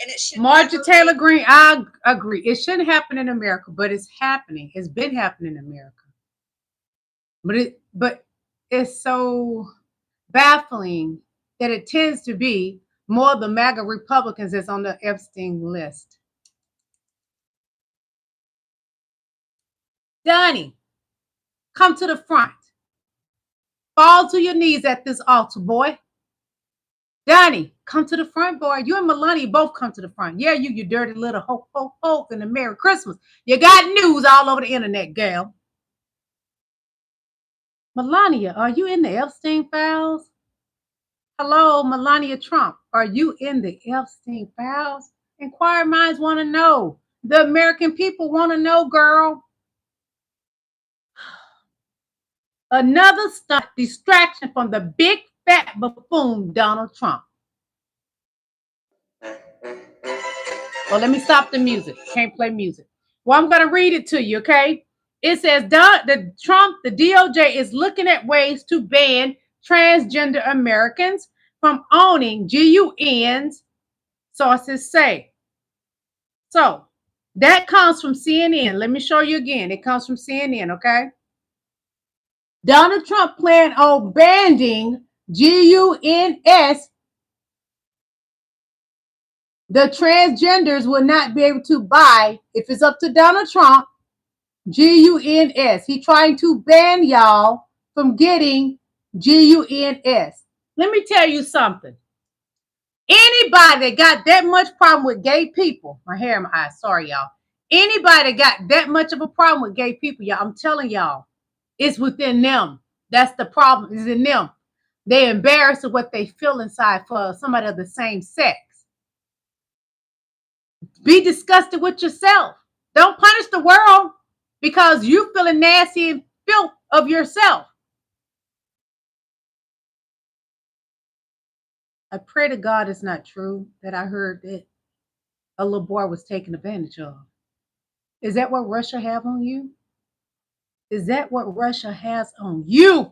and it should. Marjorie Taylor Greene, I agree. It shouldn't happen in America, but it's happening. It's been happening in America. But it's so baffling that it tends to be more of the MAGA Republicans that's on the Epstein list. Donnie, come to the front. Fall to your knees at this altar, boy. Donnie, come to the front, boy. You and Melania both come to the front. Yeah, you dirty little ho, ho, ho, and a Merry Christmas. You got news all over the internet, gal. Melania, are you in the Epstein files? Hello, Melania Trump. Are you in the Epstein files? Inquiring minds want to know. The American people want to know, girl. Another stunt distraction from the big fat buffoon, Donald Trump. Well, let me stop the music. Can't play music. Well, I'm going to read it to you, okay? It says the DOJ is looking at ways to ban transgender Americans from owning GUNs, sources say. So that comes from CNN. Let me show you again. It comes from CNN, okay? Donald Trump planned on banning GUNS. The transgenders will not be able to buy, if it's up to Donald Trump, GUNS. He's trying to ban y'all from getting GUNS. Let me tell you something. Anybody that got that much problem with gay people, my hair in my eyes, sorry, y'all. Anybody that got that much of a problem with gay people, y'all, I'm telling y'all, it's within them. That's the problem, is in them. They're embarrassed of what they feel inside for somebody of the same sex. Be disgusted with yourself. Don't punish the world because you feeling nasty and filth of yourself. I pray to God it's not true that I heard that a little boy was taken advantage of. Is that what Russia have on you? Is that what Russia has on you?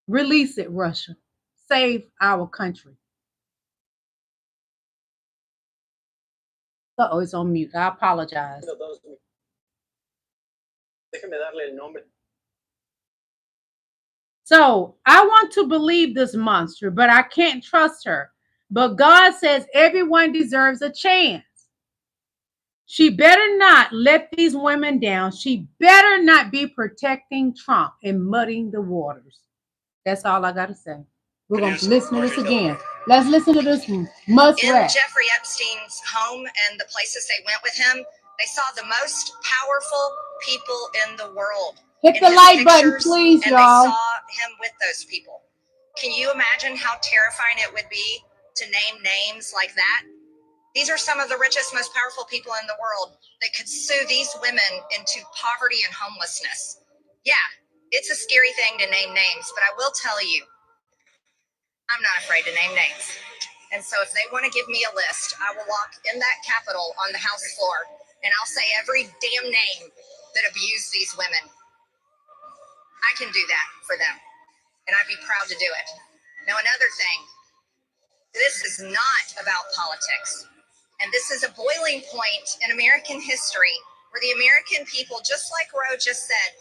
Release it, Russia. Save our country. Uh-oh, it's on mute. I apologize. So I want to believe this monster, but I can't trust her. But God says everyone deserves a chance. She better not let these women down. She better not be protecting Trump and muddying the waters. That's all I got to say. We're going to listen to this again. Let's listen to this muskrat. In Jeffrey Epstein's home and the places they went with him, they saw the most powerful people in the world. Hit the like button, please, y'all. And they saw him with those people. Can you imagine how terrifying it would be to name names like that? These are some of the richest, most powerful people in the world that could sue these women into poverty and homelessness. Yeah, it's a scary thing to name names, but I will tell you, I'm not afraid to name names. And so if they want to give me a list, I will walk in that Capitol on the House floor and I'll say every damn name that abused these women. I can do that for them, and I'd be proud to do it. Now, another thing, this is not about politics, and this is a boiling point in American history where the American people, just like Ro just said,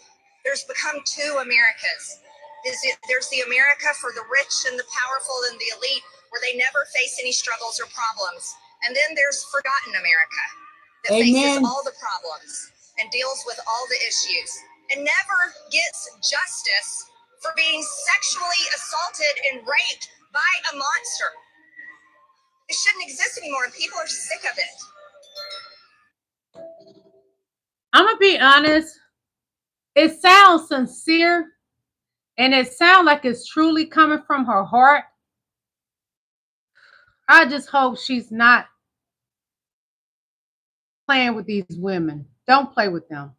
there's become two Americas. There's the America for the rich and the powerful and the elite, where they never face any struggles or problems. And then there's forgotten America that faces all the problems and deals with all the issues and never gets justice for being sexually assaulted and raped by a monster. It shouldn't exist anymore, and people are sick of it. I'm gonna be honest. It sounds sincere, and it sounds like it's truly coming from her heart. I just hope she's not playing with these women. Don't play with them.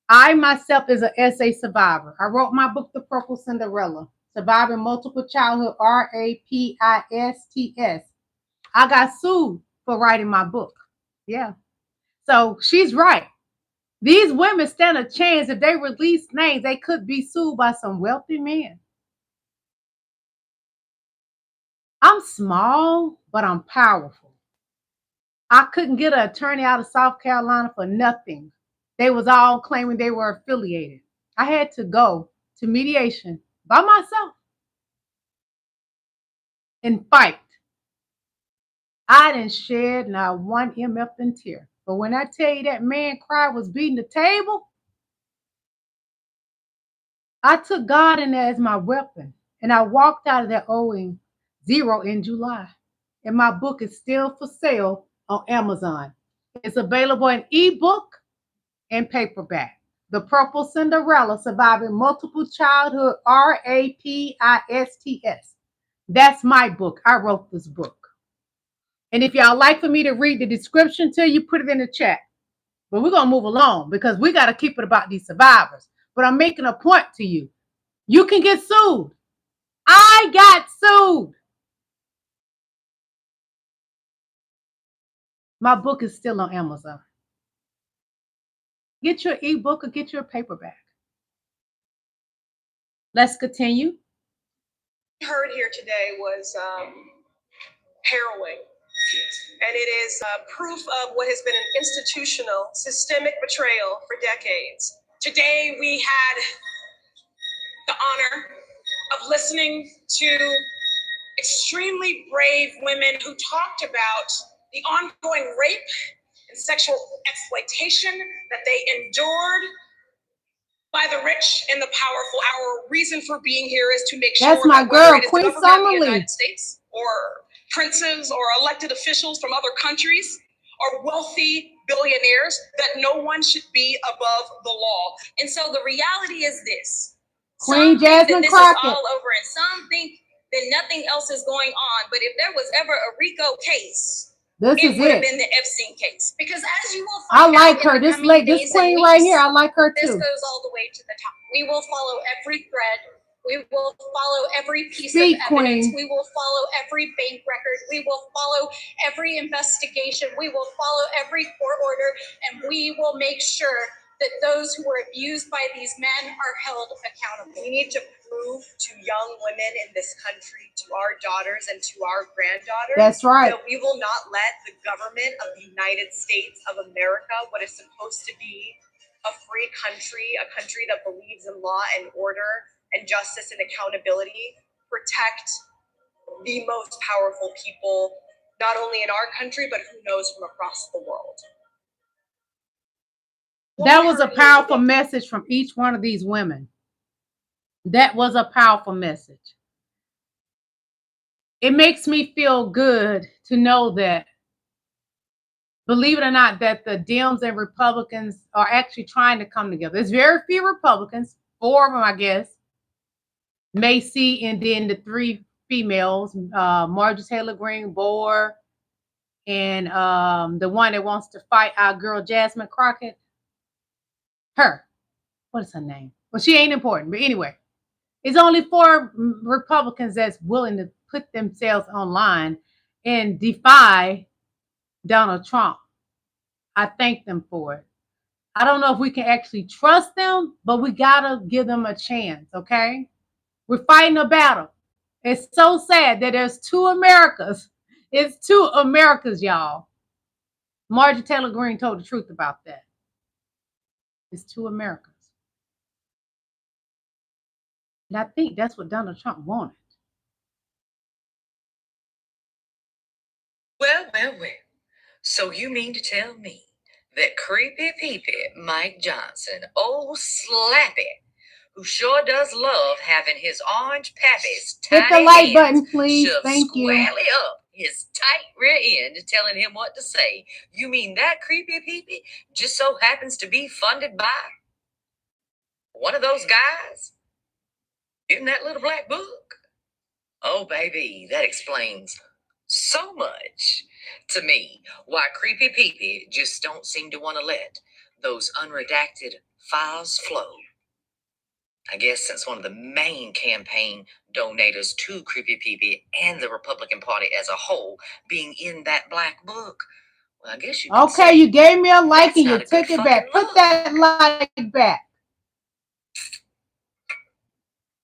I myself is an SA survivor. I wrote my book, The Purple Cinderella, Surviving Multiple Childhood, RAPISTS. I got sued for writing my book. Yeah. So she's right. These women stand a chance. If they release names, they could be sued by some wealthy men. I'm small, but I'm powerful. I couldn't get an attorney out of South Carolina for nothing. They was all claiming they were affiliated. I had to go to mediation by myself and fight. I didn't shed not one MF tear. But when I tell you that man cried was beating the table, I took God in there as my weapon. And I walked out of there owing $0 in July. And my book is still for sale on Amazon. It's available in ebook and paperback. The Purple Cinderella, Surviving Multiple Childhood, RAPISTS. That's my book. I wrote this book. And if y'all like for me to read the description to you, put it in the chat. But we're going to move along because we got to keep it about these survivors. But I'm making a point to you. You can get sued. I got sued. My book is still on Amazon. Get your ebook or get your paperback. Let's continue. Heard here today was harrowing. And it is proof of what has been an institutional, systemic betrayal for decades. Today, we had the honor of listening to extremely brave women who talked about the ongoing rape and sexual exploitation that they endured by the rich and the powerful. Our reason for being here is to make sure that's my that girl, whether it is Queen the government of the Summerlee. United States or princes or elected officials from other countries or wealthy billionaires, that no one should be above the law. And so the reality is this. Queen Some think that Jasmine this Crockett. is all over, and some think that nothing else is going on. But if there was ever a RICO case, it would have been the Epstein case. Because as you will I find like out her. in the This coming lady, days this and queen right weeks, here, I like her this too. goes all the way to the top. We will follow every thread. We will follow every piece Speak, of evidence. queen. We will follow every bank record. We will follow every investigation. We will follow every court order, and we will make sure that those who were abused by these men are held accountable. We need to prove to young women in this country, to our daughters and to our granddaughters, That's right, that we will not let the government of the United States of America, what is supposed to be a free country, a country that believes in law and order and justice and accountability, protect the most powerful people, not only in our country, but who knows, from across the world. That was a powerful message from each one of these women. That was a powerful message. It makes me feel good to know that, believe it or not, that the Dems and Republicans are actually trying to come together. There's very few Republicans, 4 of them, I guess, Macy, and then the 3 females, Marjorie Taylor Greene, Boer, and the one that wants to fight our girl Jasmine Crockett. Her. What is her name? Well, she ain't important, but anyway. It's only 4 Republicans that's willing to put themselves online and defy Donald Trump. I thank them for it. I don't know if we can actually trust them, but we gotta give them a chance, okay? We're fighting a battle. It's so sad that there's 2 Americas. It's 2 Americas, y'all. Marjorie Taylor Greene told the truth about that. It's 2 Americas. And I think that's what Donald Trump wanted. Well, well, well. So you mean to tell me that creepy peepee Mike Johnson, old slappy, who sure does love having his orange pappies Hit the tiny like hands button, please. shoved Thank you. squarely up his tight rear end, telling him what to say? You mean that creepy peepee just so happens to be funded by one of those guys in that little black book? Oh, baby, that explains so much to me why creepy peepee just don't seem to want to let those unredacted files flow. I guess since one of the main campaign donators to creepy peepee and the Republican Party as a whole being in that black book, well, I guess you could Okay, say you gave me a like and you not a took good it back. fucking Put that like back.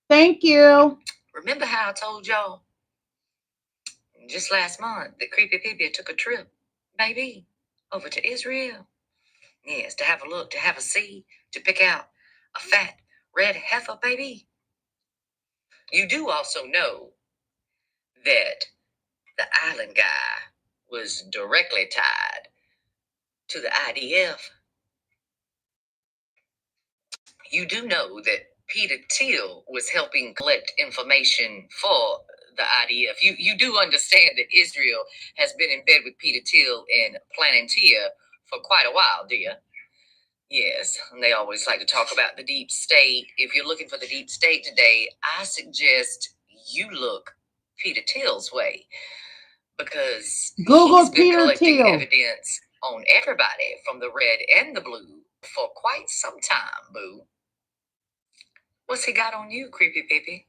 Thank you. Remember how I told y'all just last month that creepy peepee took a trip, baby, over to Israel? Yes, to have a look, to have a see, to pick out a fat red heifer, baby. You do also know that the island guy was directly tied to the IDF. You do know that Peter Thiel was helping collect information for the IDF. You do understand that Israel has been in bed with Peter Thiel and Planetia for quite a while, do you? Yes, and they always like to talk about the deep state. If you're looking for the deep state today, I suggest you look Peter Thiel's way, because Google he's been Peter collecting Thiel. evidence on everybody from the red and the blue for quite some time, boo. What's he got on you, creepy peepee?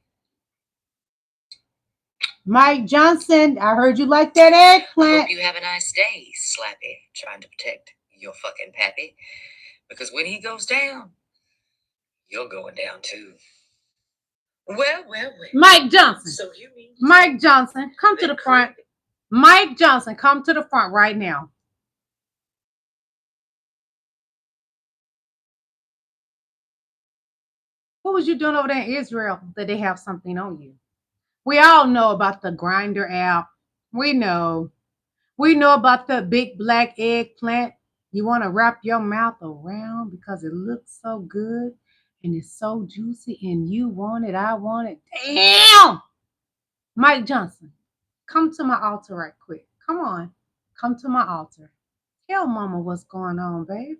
Mike Johnson, I heard you like that I eggplant. hope you have a nice day, Slappy, trying to protect your fucking pappy. Because when he goes down, you're going down too. Well. Mike Johnson. So you mean Mike Johnson, come to the front. Mike Johnson, come to the front right now. What was you doing over there in Israel that they have something on you? We all know about the Grinder app. We know. We know about the big black eggplant. You want to wrap your mouth around because it looks so good and it's so juicy and you want it, I want it. Damn! Mike Johnson, come to my altar right quick. Come on. Come to my altar. Tell mama what's going on, babe.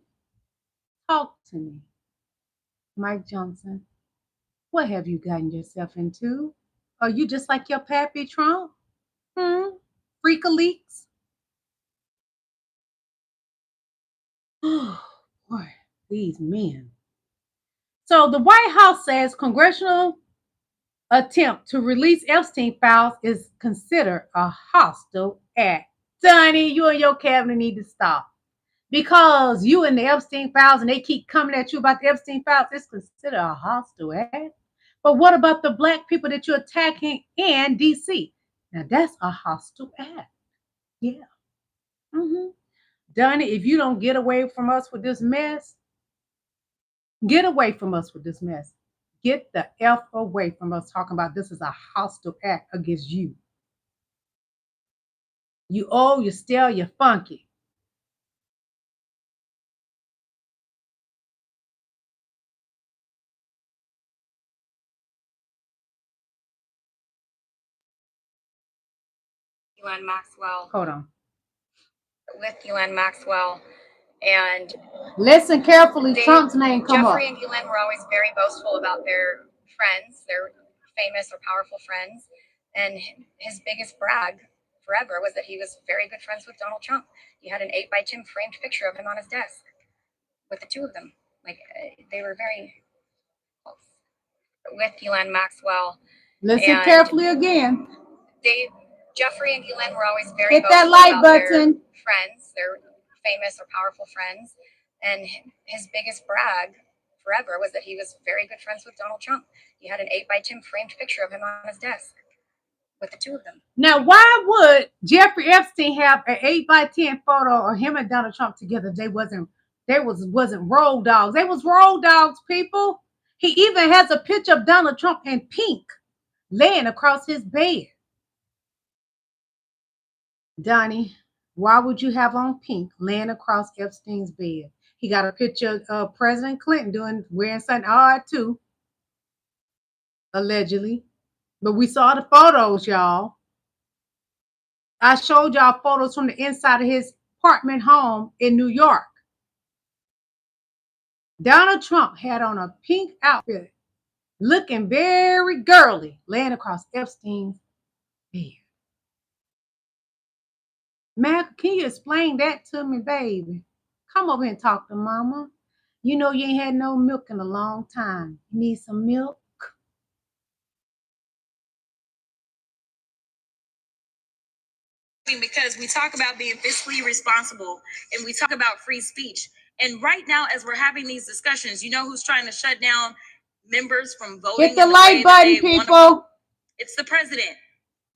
Talk to me. Mike Johnson, what have you gotten yourself into? Are you just like your pappy Trump? Freaka leaks? Oh, boy, these men. So the White House says congressional attempt to release Epstein files is considered a hostile act. Sonny, you and your cabinet need to stop. Because you and the Epstein files and they keep coming at you about the Epstein files, it's considered a hostile act. But what about the black people that you're attacking in DC? Now that's a hostile act. Yeah. Donnie, if you don't get away from us with this mess, get away from us with this mess. Get the F away from us talking about this is a hostile act against you. You old, you stale, you're funky. Ghislaine Maxwell. Hold on. With Ghislaine Maxwell. And listen carefully, Trump's name come Jeffrey up. and Ghislaine were always very boastful about their friends, their famous or powerful friends. And his biggest brag forever was that he was very good friends with Donald Trump. He had an 8x10 framed picture of him on his desk with the two of them. Like, they were very close. With Ghislaine Maxwell. Listen carefully again. Jeffrey and Ghislaine were always very hit that like button. Their friends, their famous or powerful friends. And his biggest brag forever was that he was very good friends with Donald Trump. He had an 8x10 framed picture of him on his desk with the two of them. Now, why would Jeffrey Epstein have an 8x10 photo of him and Donald Trump together? They wasn't road dogs. They was road dogs, people. He even has a picture of Donald Trump in pink laying across his bed. Donnie, why would you have on pink laying across Epstein's bed? He got a picture of President Clinton wearing something odd too, allegedly. But we saw the photos, y'all. I showed y'all photos from the inside of his apartment home in New York. Donald Trump had on a pink outfit, looking very girly, laying across Epstein's bed. Mac, can you explain that to me, baby? Come over here and talk to mama. You know you ain't had no milk in a long time. You need some milk? Because we talk about being fiscally responsible and we talk about free speech. And right now, as we're having these discussions, you know who's trying to shut down members from voting? Hit the like button, people. It's the president,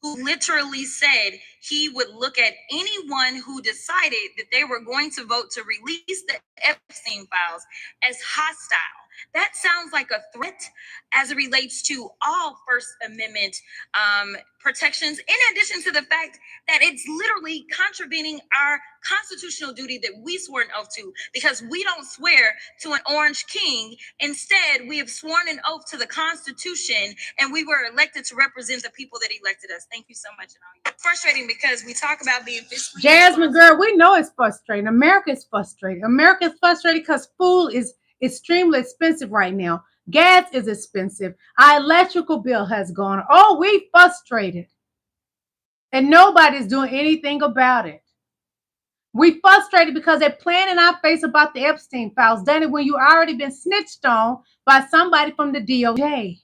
who literally said he would look at anyone who decided that they were going to vote to release the Epstein files as hostile. That sounds like a threat as it relates to all First Amendment protections, in addition to the fact that it's literally contravening our constitutional duty that we swore an oath to, because we don't swear to an orange king. Instead, we have sworn an oath to the Constitution, and we were elected to represent the people that elected us. Thank you so much. Frustrating because we talk about being fiscally Jasmine, girl, we know it's frustrating. America is frustrated. America is frustrated because food is extremely expensive right now. Gas is expensive. Our electrical bill has gone. Oh, we frustrated. And nobody's doing anything about it. We frustrated because they're playing in our face about the Epstein files. Done it when you already been snitched on by somebody from the DOJ.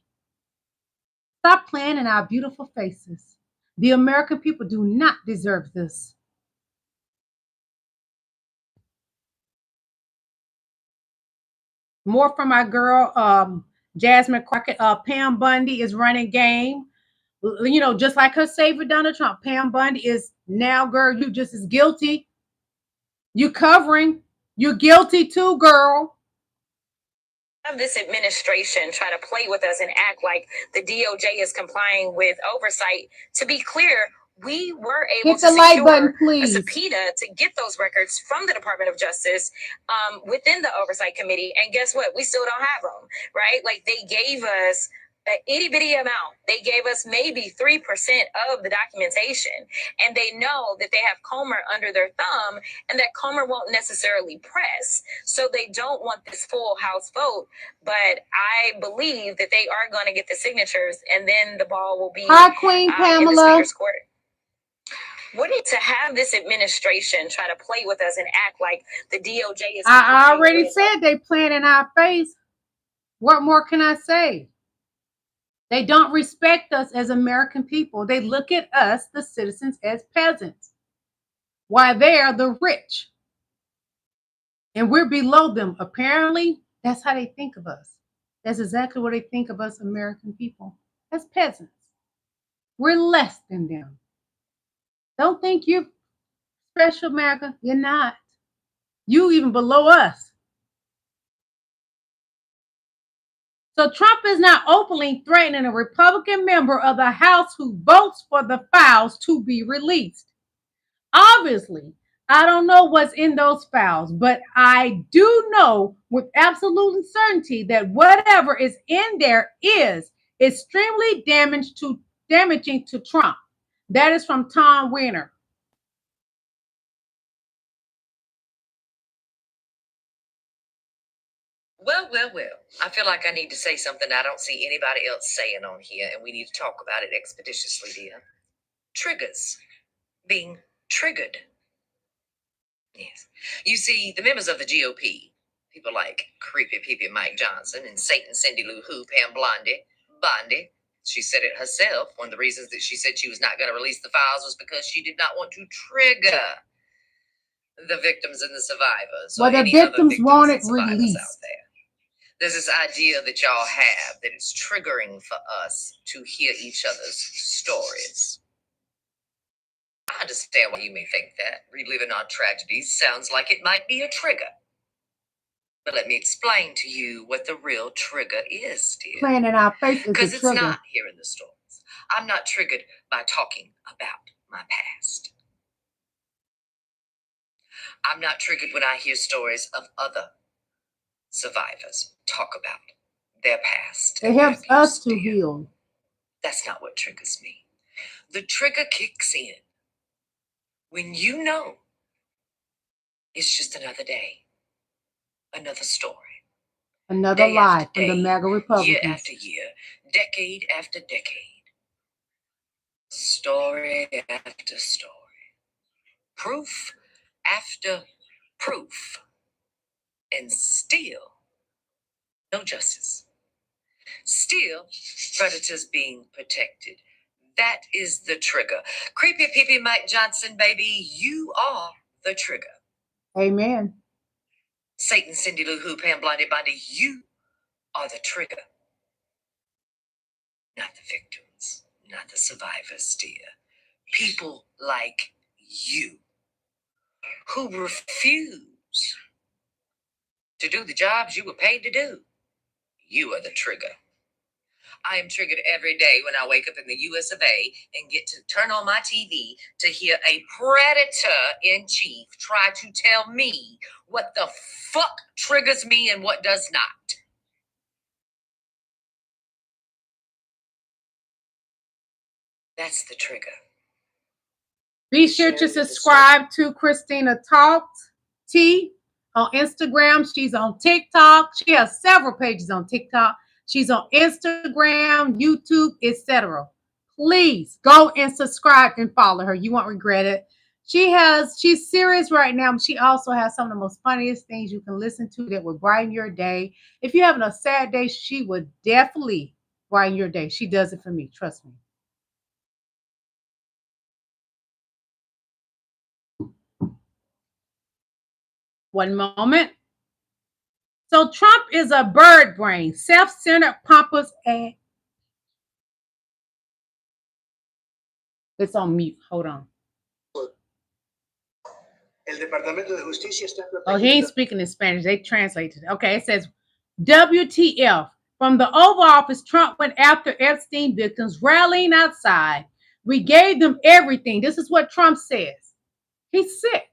Stop playing in our beautiful faces. The American people do not deserve this. More from our girl, Jasmine Crockett. Pam Bundy is running game. You know, just like her savior, Donald Trump. Pam Bundy is now, girl, you just as guilty. You covering. You're guilty too, girl. Have this administration try to play with us and act like the DOJ is complying with oversight. To be clear, we were able Hit to the like secure button, a please. subpoena to get those records from the Department of Justice within the Oversight Committee. And guess what? We still don't have them, right? Like, they gave us an itty bitty amount. They gave us maybe 3% of the documentation. And they know that they have Comer under their thumb and that Comer won't necessarily press. So they don't want this full House vote. But I believe that they are going to get the signatures, and then the ball will be Hi, Queen in the Pamela. Speaker's court. What need to have this administration try to play with us and act like the DOJ is... I already said they playing in our face. What more can I say? They don't respect us as American people. They look at us, the citizens, as peasants, while they are the rich. And we're below them. Apparently, that's how they think of us. That's exactly what they think of us American people, as peasants. We're less than them. Don't think you're special, MAGA. You're not. You even below us. So Trump is now openly threatening a Republican member of the House who votes for the files to be released. Obviously, I don't know what's in those files, but I do know with absolute certainty that whatever is in there is extremely damaging to Trump. That is from Tom Weiner. Well, I feel like I need to say something I don't see anybody else saying on here, and we need to talk about it expeditiously, dear. Triggers. Being triggered. Yes. You see, the members of the GOP, people like Creepy Peepy Mike Johnson and Satan Cindy Lou Who, Pam Bondi, she said it herself. One of the reasons that she said she was not going to release the files was because she did not want to trigger the victims and the survivors. Well, the victims wanted released. Out there. There's this idea that y'all have that it's triggering for us to hear each other's stories. I understand why you may think that. Reliving our tragedies sounds like it might be a trigger. But let me explain to you what the real trigger is, dear. Playing in our face is the Because it's trigger. not here in the stories. I'm not triggered by talking about my past. I'm not triggered when I hear stories of other survivors talk about their past. It helps us to heal. That's not what triggers me. The trigger kicks in when you know it's just another day, another story. Another Day lie after from the day, MAGA year Republicans. after year, decade after decade, story after story, proof after proof, and still no justice. Still predators being protected. That is the trigger. Creepy peepee Mike Johnson, baby, you are the trigger. Amen. Satan, Cindy Lou Who, Pam Blondie Bondy, you are the trigger. Not the victims, not the survivors, dear. People like you who refuse to do the jobs you were paid to do. You are the trigger. I am triggered every day when I wake up in the US of A and get to turn on my TV to hear a predator in chief try to tell me what the fuck triggers me and what does not. That's the trigger. Be sure to subscribe to Christina Talks T on Instagram. She's on TikTok. She has several pages on TikTok. She's on Instagram, YouTube, etc. Please go and subscribe and follow her. You won't regret it. She's serious right now, but she also has some of the most funniest things you can listen to that will brighten your day. If you're having a sad day, she would definitely brighten your day. She does it for me. Trust me. One moment. So Trump is a bird brain, self-centered, pompous, and it's on mute. Hold on. El Departamento de Justicia está Oh, he ain't speaking in Spanish. They translated it. Okay, it says, WTF. From the Oval Office, Trump went after Epstein victims rallying outside. We gave them everything. This is what Trump says. He's sick.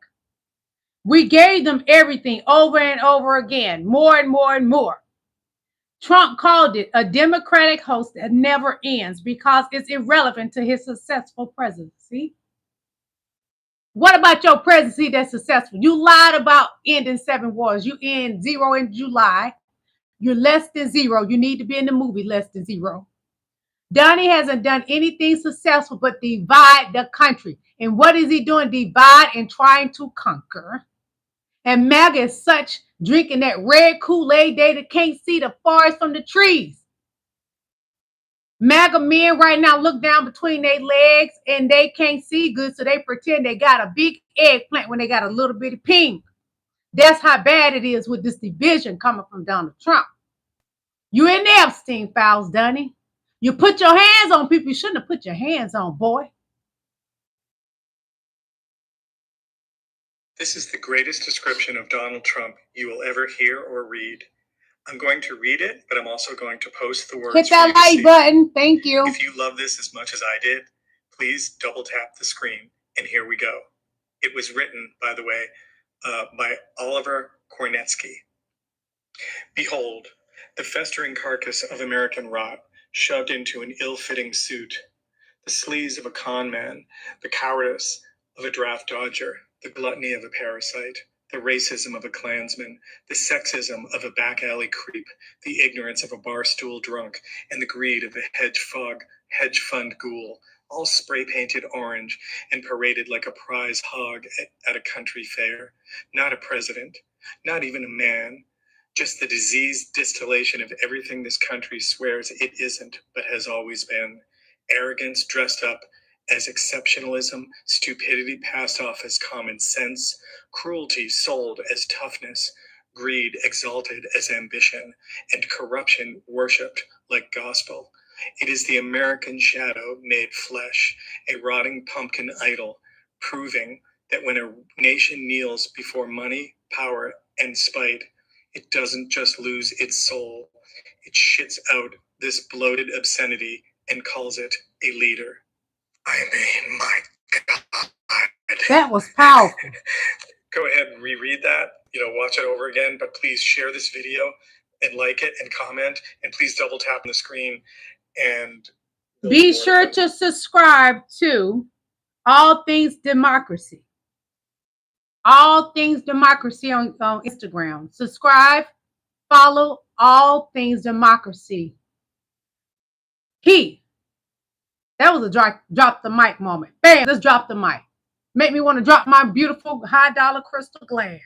We gave them everything over and over again, more and more and more. Trump called it a Democratic hoax that never ends because it's irrelevant to his successful presidency. What about your presidency that's successful? You lied about ending 7 wars. You end 0 in July. You're less than 0. You need to be in the movie less than 0. Donnie hasn't done anything successful but divide the country. And what is he doing? Divide and trying to conquer. And MAGA is such drinking that red Kool-Aid they that can't see the forest from the trees. MAGA men right now look down between their legs and they can't see good, so they pretend they got a big eggplant when they got a little bitty pink. That's how bad it is with this division coming from Donald Trump. You in the Epstein files, Donnie. You put your hands on people you shouldn't have put your hands on, boy. This is the greatest description of Donald Trump you will ever hear or read. I'm going to read it, but I'm also going to post the words. Hit that like button. Thank you. If you love this as much as I did, please double tap the screen, and here we go. It was written, by the way, by Oliver Kornetsky. Behold, the festering carcass of American rot, shoved into an ill-fitting suit, the sleaze of a con man, the cowardice of a draft dodger, the gluttony of a parasite, the racism of a Klansman, the sexism of a back alley creep, the ignorance of a barstool drunk, and the greed of a hedge fund ghoul, all spray painted orange and paraded like a prize hog at a country fair. Not a president, not even a man, just the diseased distillation of everything this country swears it isn't, but has always been. Arrogance dressed up as exceptionalism, stupidity passed off as common sense, cruelty sold as toughness, greed exalted as ambition, and corruption worshipped like gospel. It is the American shadow made flesh, a rotting pumpkin idol, proving that when a nation kneels before money, power, and spite, it doesn't just lose its soul, it shits out this bloated obscenity and calls it a leader. I mean, my God. That was powerful. Go ahead and reread that, watch it over again, but please share this video and like it and comment, and please double tap on the screen. And be sure to subscribe to All Things Democracy. All Things Democracy on Instagram. Subscribe, follow All Things Democracy. That was a drop the mic moment. Bam, let's drop the mic. Make me want to drop my beautiful high-dollar crystal glass.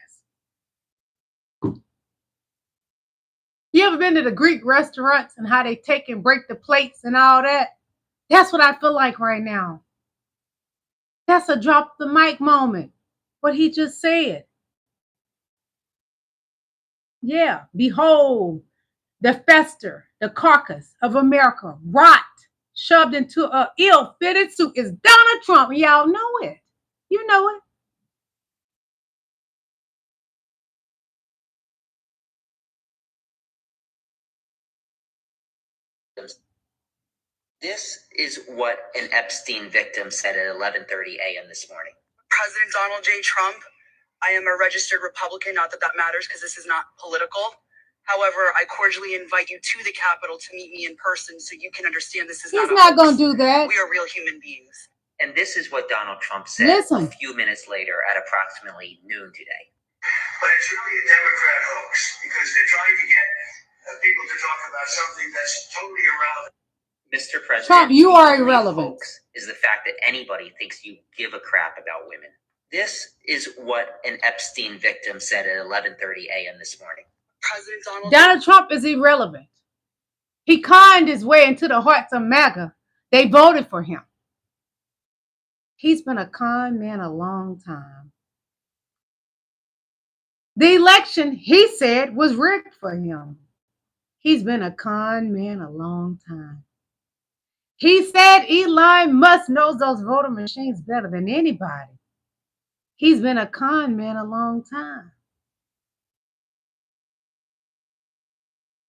You ever been to the Greek restaurants and how they take and break the plates and all that? That's what I feel like right now. That's a drop the mic moment. What he just said. Yeah, behold, the fester, the carcass of America, rot, shoved into an ill-fitted suit is Donald Trump. Y'all know it. You know it. This is what an Epstein victim said at 11:30 a.m. this morning. President Donald J. Trump, I am a registered Republican, not that that matters because this is not political. However, I cordially invite you to the Capitol to meet me in person so you can understand this is He's not going to do that. We are real human beings. And this is what Donald Trump said a few minutes later at approximately noon today. But it's really a Democrat hoax because they're trying to get people to talk about something that's totally irrelevant. Mr. President, Trump, you are irrelevant. Is the fact that anybody thinks you give a crap about women. This is what an Epstein victim said at 11:30 a.m. this morning. President Donald Trump is irrelevant. He conned his way into the hearts of MAGA. They voted for him. He's been a con man a long time. The election, he said, was rigged for him. He's been a con man a long time. He said Elon Musk knows those voter machines better than anybody. He's been a con man a long time.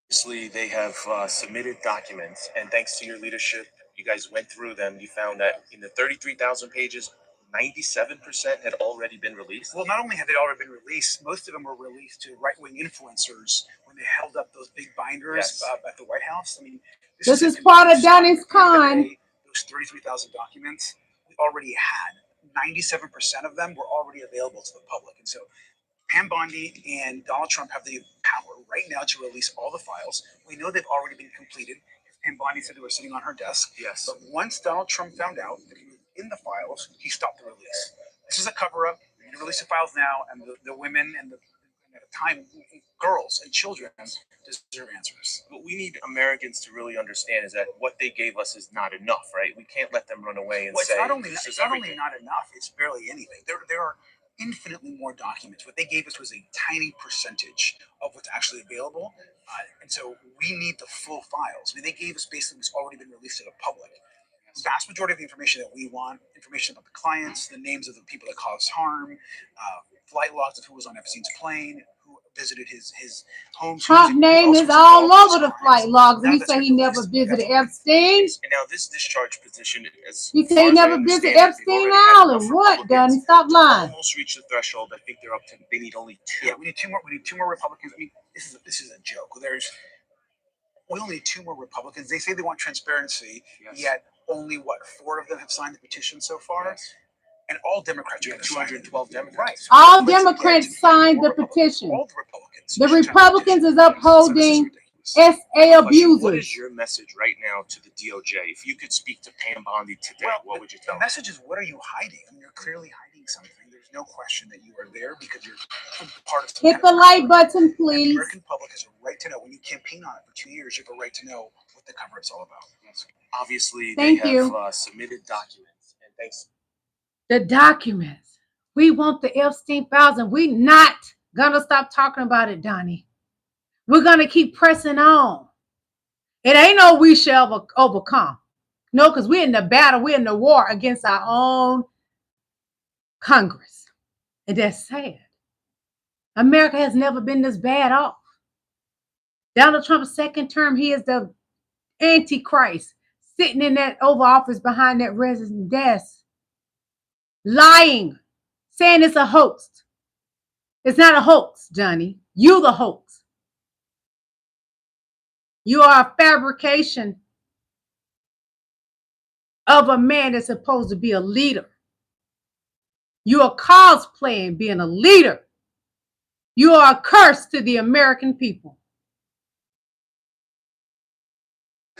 Obviously, they have submitted documents, and thanks to your leadership, you guys went through them. You found that in the 33,000 pages, 97% had already been released. Well, not only have they already been released, most of them were released to right-wing influencers when they held up those big binders at the White House. I mean, this is part of Donnie's con. Those 33,000 documents we already had. 97% of them were already available to the public, and so Pam Bondi and Donald Trump have the power right now to release all the files. We know they've already been completed. Pam Bondi said they were sitting on her desk. Yes. But once Donald Trump found out that he was in the files, he stopped the release. This is a cover-up. We need to release the files now, and the women and at the time, girls and children deserve answers. What we need Americans to really understand is that what they gave us is not enough, right? We can't let them run away and say, it's not only not enough, it's barely anything. There are infinitely more documents. What they gave us was a tiny percentage of what's actually available. And so we need the full files. I mean, they gave us basically what's already been released to the public. The vast majority of the information that we want, information about the clients, the names of the people that caused harm, flight logs of who was on Epstein's plane, who visited his home. Trump's name is all over the flight logs, and he said he never visited Epstein. And now this discharge petition is. He said he never visited Epstein Island. What, Donnie? Stop lying. Almost reached the threshold. I think they're up to. They need only 2. Yeah, we need 2 more. We need 2 more Republicans. I mean, this is a joke. We only need 2 more Republicans. They say they want transparency, yet only 4 of them have signed the petition so far. Yes. And all Democrats are 212 Democrats. Right. So all Democrats signed the petition. All the Republicans. The Republicans is upholding SA abusers. What is your message right now to the DOJ? If you could speak to Pam Bondi today, what would you tell them? The message is, what are you hiding? I mean, you're clearly hiding something. There's no question that you are there because you're part of some Hit the like button, please. The American public has a right to know. When you campaign on it for 2 years, you have a right to know what the cover-up's all about. Obviously, Thank they you. have submitted documents. And thanks. The documents. We want the Epstein files, and we're not going to stop talking about it, Donnie. We're going to keep pressing on. It ain't no we shall overcome. No, because we're in the battle. We're in the war against our own Congress. And that's sad. America has never been this bad off. Donald Trump's second term, he is the Antichrist, sitting in that Oval Office behind that resident desk, lying, saying it's a hoax. It's not a hoax, Johnny. You the hoax. You are a fabrication of a man that's supposed to be a leader. You are cosplaying being a leader. You are a curse to the American people.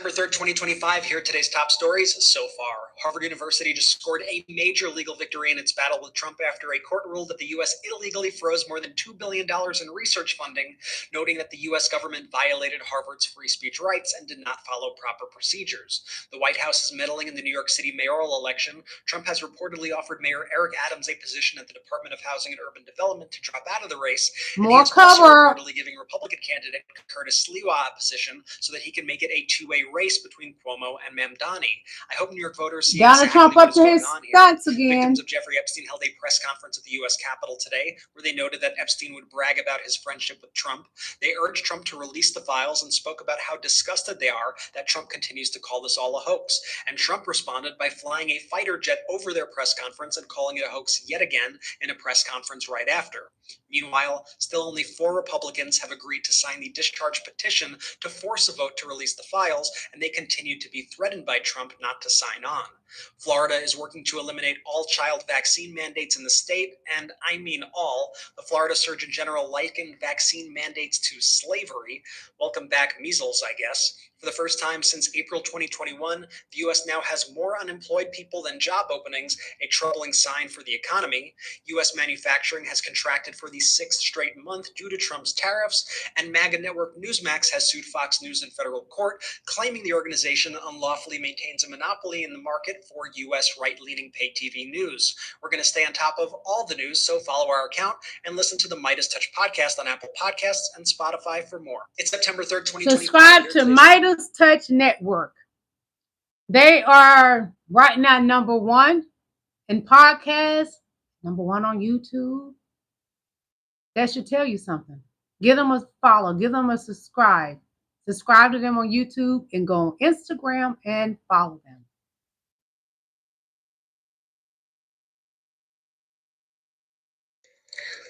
November 3rd, 2025, here are today's top stories so far. Harvard University just scored a major legal victory in its battle with Trump after a court ruled that the U.S. illegally froze more than $2 billion in research funding, noting that the U.S. government violated Harvard's free speech rights and did not follow proper procedures. The White House is meddling in the New York City mayoral election. Trump has reportedly offered Mayor Eric Adams a position at the Department of Housing and Urban Development to drop out of the race. More and he is also cover. reportedly giving Republican candidate Curtis Sliwa a position so that he can make it a two-way race between Cuomo and Mamdani. I hope New York voters see Donald exactly Trump what up is to going his on here. stunts again. Victims of Jeffrey Epstein held a press conference at the U.S. Capitol today where they noted that Epstein would brag about his friendship with Trump. They urged Trump to release the files and spoke about how disgusted they are that Trump continues to call this all a hoax. And Trump responded by flying a fighter jet over their press conference and calling it a hoax yet again in a press conference right after. Meanwhile, still only 4 Republicans have agreed to sign the discharge petition to force a vote to release the files, and they continue to be threatened by Trump not to sign on. Florida is working to eliminate all child vaccine mandates in the state, and I mean all. The Florida Surgeon General likened vaccine mandates to slavery. Welcome back, measles, I guess. For the first time since April 2021, the U.S. now has more unemployed people than job openings, a troubling sign for the economy. U.S. manufacturing has contracted for the 6th straight month due to Trump's tariffs, and MAGA network Newsmax has sued Fox News in federal court, claiming the organization unlawfully maintains a monopoly in the market for U.S. right-leaning pay TV news. We're going to stay on top of all the news, so follow our account and listen to the Midas Touch podcast on Apple Podcasts and Spotify for more. It's September 3rd, 2025. Subscribe to Midas Touch Network. They are right now #1 in podcasts, #1 on YouTube. That should tell you something. Give them a follow. Give them a subscribe. Subscribe to them on YouTube and go on Instagram and follow them.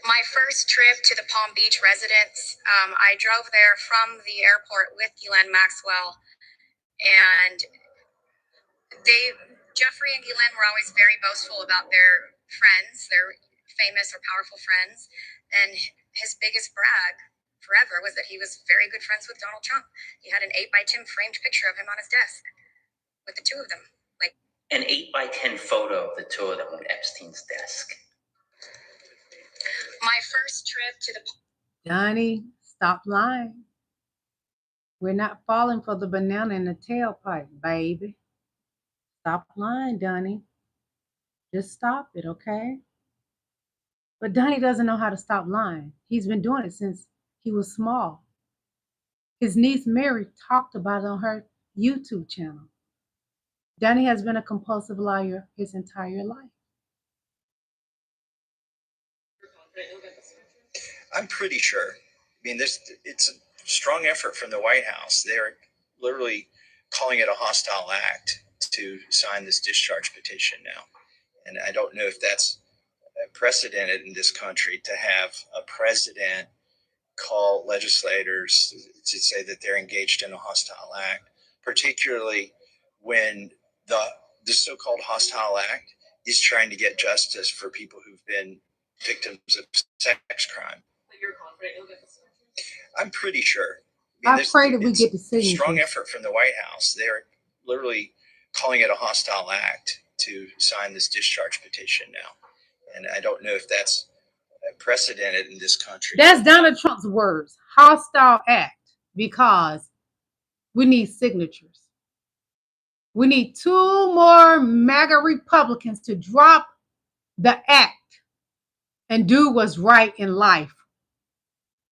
My first trip to the Palm Beach residence, I drove there from the airport with Ghislaine Maxwell, and Jeffrey and Ghislaine were always very boastful about their friends, their famous or powerful friends, and his biggest brag forever was that he was very good friends with Donald Trump. He had an 8x10 framed picture of him on his desk with the two of them. Like an 8x10 photo of the two of them on Epstein's desk. My first trip to the Johnny, stop lying. We're not falling for the banana in the tailpipe, baby. Stop lying, Donnie. Just stop it, okay? But Donnie doesn't know how to stop lying. He's been doing it since he was small. His niece Mary talked about it on her YouTube channel. Donnie has been a compulsive liar his entire life. I'm pretty sure. I mean, it's a strong effort from the White House. They're literally calling it a hostile act to sign this discharge petition now. And I don't know if that's precedented in this country to have a president call legislators to say that they're engaged in a hostile act, particularly when the so-called hostile act is trying to get justice for people who've been victims of sex crime. You're confident you'll get this? I'm pretty sure. I pray that we get the signatures. Strong effort from the White House. They're literally calling it a hostile act to sign this discharge petition now. And I don't know if that's precedented in this country. That's Donald Trump's words, hostile act, because we need signatures. We need 2 more MAGA Republicans to drop the act and do what's right in life.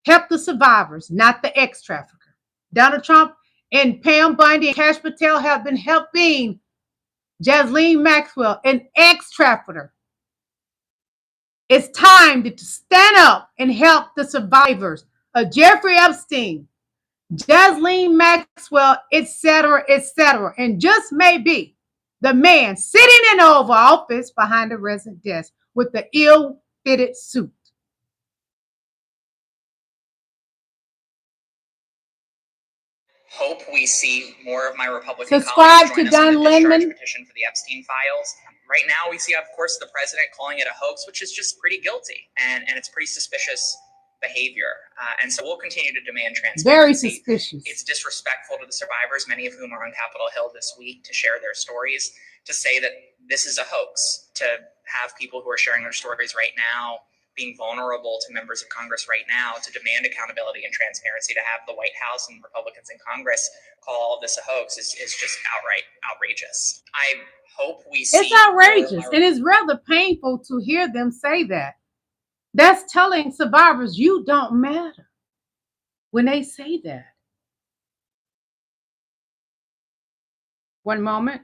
Help the survivors, not the ex-trafficker. Donald Trump and Pam Bondi and Kash Patel have been helping Ghislaine Maxwell, an ex-trafficker. It's time to stand up and help the survivors of Jeffrey Epstein, Ghislaine Maxwell, etc., etc., and just maybe the man sitting in the Oval Office behind the resident desk with the ill-fitted suit. Hope we see more of my Republican Subscribe colleagues to join us in Don the discharge Lemon. petition for the Epstein files. Right now, we see, of course, the president calling it a hoax, which is just pretty guilty, and it's pretty suspicious behavior. And so we'll continue to demand transparency. Very suspicious. It's disrespectful to the survivors, many of whom are on Capitol Hill this week, to share their stories, to say that this is a hoax, to have people who are sharing their stories right now being vulnerable to members of Congress right now, to demand accountability and transparency, to have the White House and Republicans in Congress call all of this a hoax is just outright outrageous. I hope we see. It's outrageous, and it's rather painful to hear them say that. That's telling survivors you don't matter when they say that. One moment.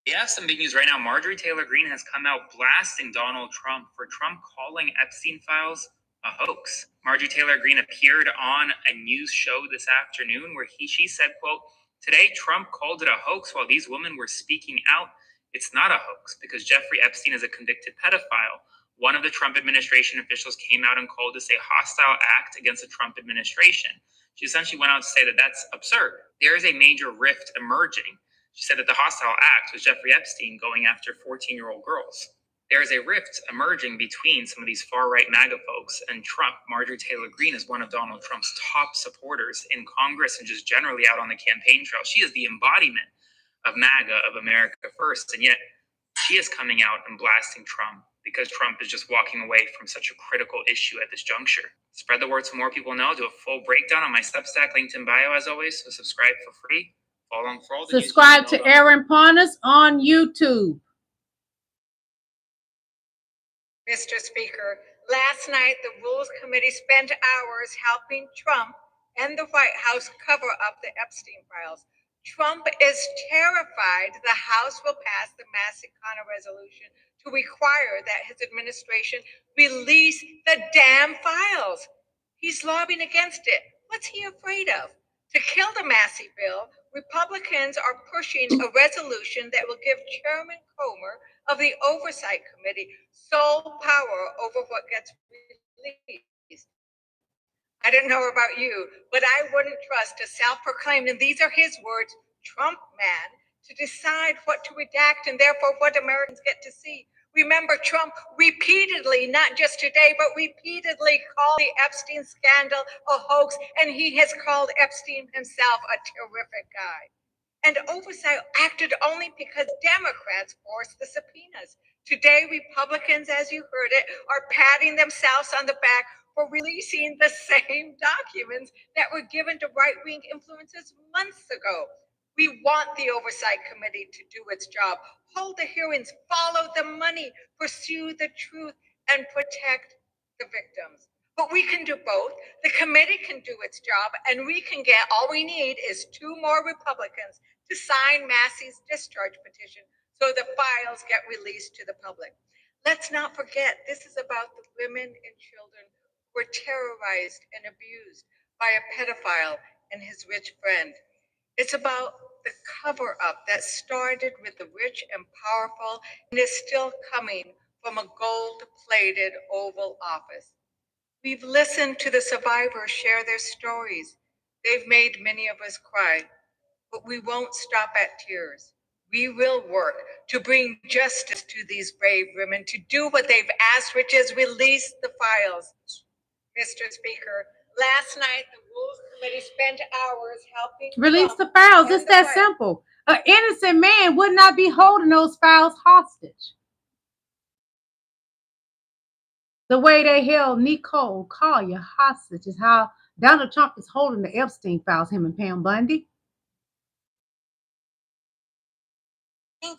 Yeah, some big news right now. Marjorie Taylor Greene has come out blasting Donald Trump for Trump calling Epstein files a hoax. Marjorie Taylor Greene appeared on a news show this afternoon where she said, quote, "Today, Trump called it a hoax while these women were speaking out. It's not a hoax because Jeffrey Epstein is a convicted pedophile. One of the Trump administration officials came out and called this a hostile act against the Trump administration." She essentially went out to say that that's absurd. There is a major rift emerging. She said that the hostile act was Jeffrey Epstein going after 14-year-old girls. There is a rift emerging between some of these far-right MAGA folks and Trump. Marjorie Taylor Greene is one of Donald Trump's top supporters in Congress and just generally out on the campaign trail. She is the embodiment of MAGA, of America First, and yet she is coming out and blasting Trump because Trump is just walking away from such a critical issue at this juncture. Spread the word so more people know. Do a full breakdown on my Substack, linked in bio as always, so subscribe for free. Follow along for all the Subscribe to Aaron Parnas on YouTube. Mr. Speaker, last night the Rules Committee spent hours helping Trump and the White House cover up the Epstein files. Trump is terrified the House will pass the Massey Connor resolution to require that his administration release the damn files. He's lobbying against it. What's he afraid of? To kill the Massey bill, Republicans are pushing a resolution that will give Chairman Comer of the Oversight Committee sole power over what gets released. I don't know about you, but I wouldn't trust a self-proclaimed, and these are his words, Trump man, to decide what to redact and therefore what Americans get to see. Remember, Trump repeatedly, not just today, but repeatedly called the Epstein scandal a hoax, and he has called Epstein himself a terrific guy. And oversight acted only because Democrats forced the subpoenas. Today, Republicans, as you heard it, are patting themselves on the back for releasing the same documents that were given to right-wing influencers months ago. We want the Oversight Committee to do its job, hold the hearings, follow the money, pursue the truth, and protect the victims. But we can do both. The committee can do its job, and we can get, all we need is 2 more Republicans to sign Massey's discharge petition so the files get released to the public. Let's not forget, this is about the women and children who were terrorized and abused by a pedophile and his rich friend. It's about the cover-up that started with the rich and powerful and is still coming from a gold-plated Oval Office. We've listened to the survivors share their stories. They've made many of us cry, but we won't stop at tears. We will work to bring justice to these brave women, to do what they've asked, which is release the files. Mr. Speaker, last night the Rules Committee spent hours helping Release the files. It's that simple. An innocent man would not be holding those files hostage. The way they held Nicole Collier hostage is how Donald Trump is holding the Epstein files, him and Pam Bundy. I think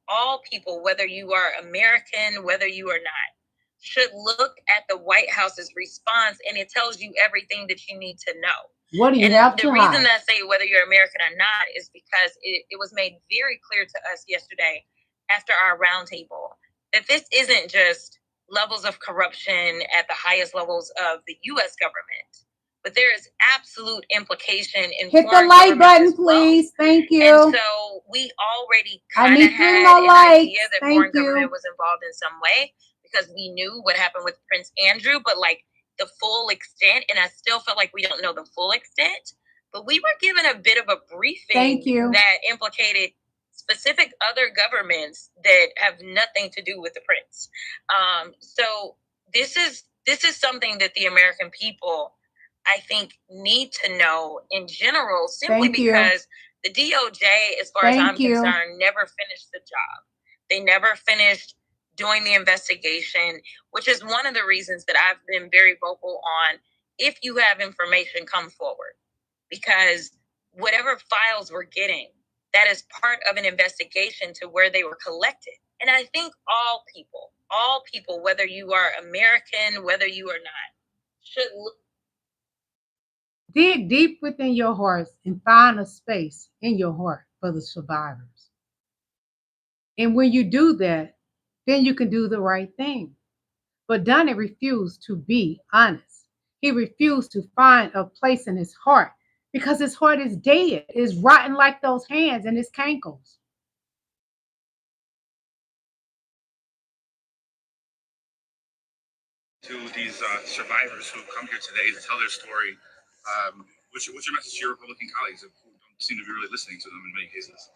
all people, whether you are American, whether you are not, should look at the White House's response, and it tells you everything that you need to know. What do you have to hide? The reason that I say whether you're American or not is because it was made very clear to us yesterday after our roundtable that this isn't just levels of corruption at the highest levels of the U.S. government. But there is absolute implication in hit the like button, please. Thank you. And so we already kind of had more an likes. idea that foreign government was involved in some way because we knew what happened with Prince Andrew, but like the full extent, and I still feel like we don't know the full extent, but we were given a bit of a briefing that implicated specific other governments that have nothing to do with the prince. So this is something that the American people, I think, need to know in general, simply because the DOJ, as far as I'm concerned, never finished the job. They never finished doing the investigation, which is one of the reasons that I've been very vocal on, if you have information, come forward. Because whatever files we're getting, that is part of an investigation to where they were collected. And I think all people, whether you are American, whether you are not, should look. Dig deep within your heart and find a space in your heart for the survivors. And when you do that, then you can do the right thing. But Donnie refused to be honest. He refused to find a place in his heart because his heart is dead, is rotten like those hands and his cankles. To these survivors who come here today to tell their story, what's your message to your Republican colleagues who don't seem to be really listening to them in many cases?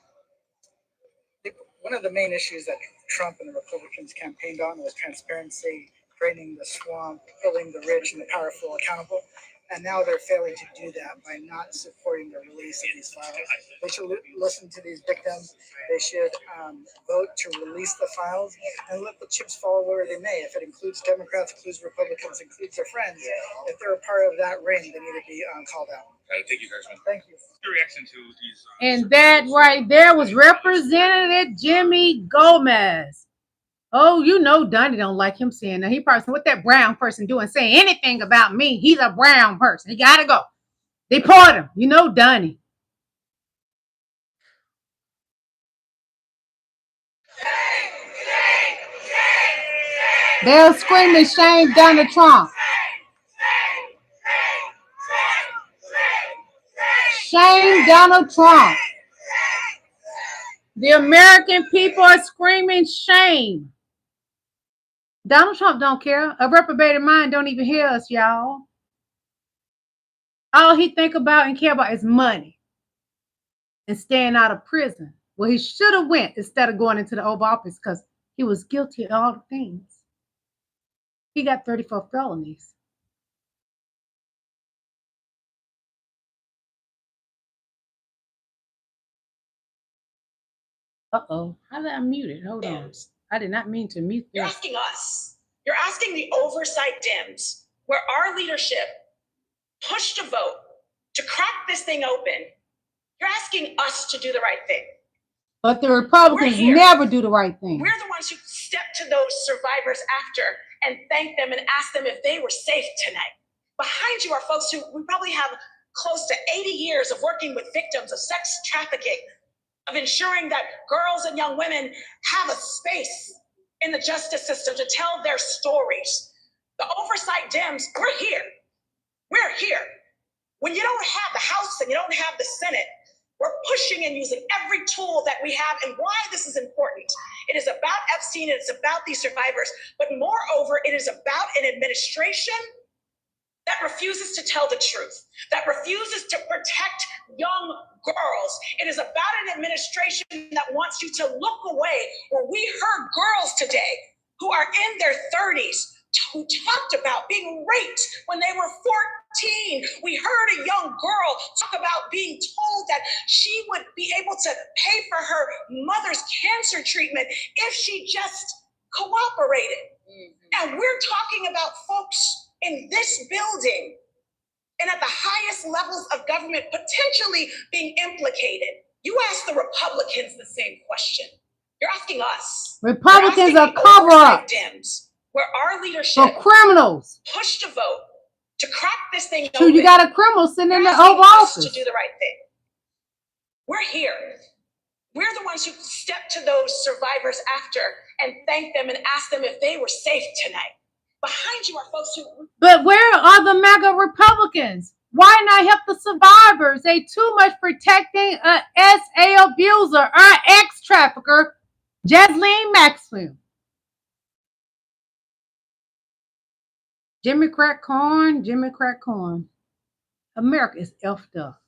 One of the main issues that Trump and the Republicans campaigned on was transparency, draining the swamp, holding the rich and the powerful accountable. And now they're failing to do that by not supporting the release of these files. They should listen to these victims. They should vote to release the files and let the chips fall where they may. If it includes Democrats, includes Republicans, includes their friends, if they're a part of that ring, they need to be called out. Thank you, Congressman. Thank you. Your reaction to these? And that right there was Representative Jimmy Gomez. Oh, you know Donnie don't like him saying that. He probably said, what that brown person doing saying anything about me? He's a brown person. He gotta go. Deport him. You know Donnie. They're screaming, shame Donald Trump. Shame Donald Trump. The American people are screaming shame. Donald Trump don't care. A reprobated mind don't even hear us, y'all. All he think about and care about is money and staying out of prison. Well, he should have went instead of going into the Oval Office because he was guilty of all the things. He got 34 felonies. Uh-oh. How did I mute it? Hold on. I did not mean to mute this. You're asking us. You're asking the oversight Dems, where our leadership pushed a vote to crack this thing open. You're asking us to do the right thing. But the Republicans never do the right thing. We're the ones who step to those survivors after and thank them and ask them if they were safe tonight. Behind you are folks who we probably have close to 80 years of working with victims of sex trafficking, of ensuring that girls and young women have a space in the justice system to tell their stories. The oversight Dems, we're here. We're here. When you don't have the House and you don't have the Senate, we're pushing and using every tool that we have. And why this is important. It is about Epstein and it's about these survivors. But moreover, it is about an administration that refuses to tell the truth, that refuses to protect young girls. It is about an administration that wants you to look away, where we heard girls today who are in their 30s who talked about being raped when they were 14. We heard a young girl talk about being told that she would be able to pay for her mother's cancer treatment if she just cooperated. And we're talking about folks in this building and at the highest levels of government potentially being implicated. You ask the Republicans the same question. You're asking us. Republicans are cover-up where our leadership for criminals pushed a vote to crack this thing so open. you got a criminal sitting in the Oval Office to do the right thing. We're here. We're the ones who step to those survivors after and thank them and ask them if they were safe tonight. Behind you are folks who... But where are the MAGA Republicans? Why not help the survivors? They too much protecting a SA abuser or ex-trafficker, Jasleen Maxwell. Jimmy Crack Corn. America is effed up.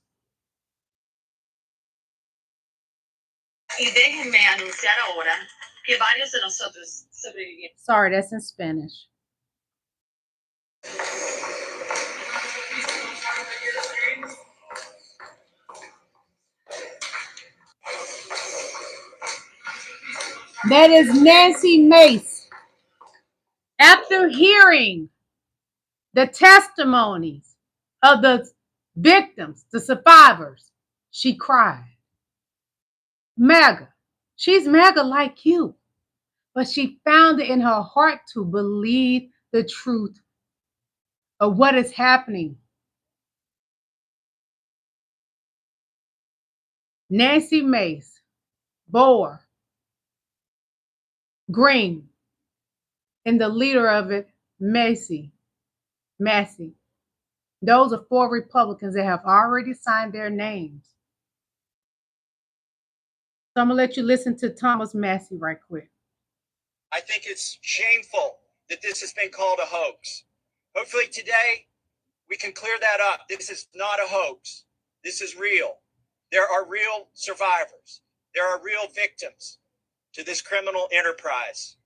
Sorry, that's in Spanish. That is Nancy Mace. After hearing the testimonies of the victims, the survivors, she cried. MAGA. She's MAGA like you. But she found it in her heart to believe the truth of what is happening. Nancy Mace, Boer, Green, and the leader of it, Massey. Those are 4 Republicans that have already signed their names. So I'm going to let you listen to Thomas Massey right quick. I think it's shameful that this has been called a hoax. Hopefully today we can clear that up. This is not a hoax. This is real. There are real survivors. There are real victims to this criminal enterprise.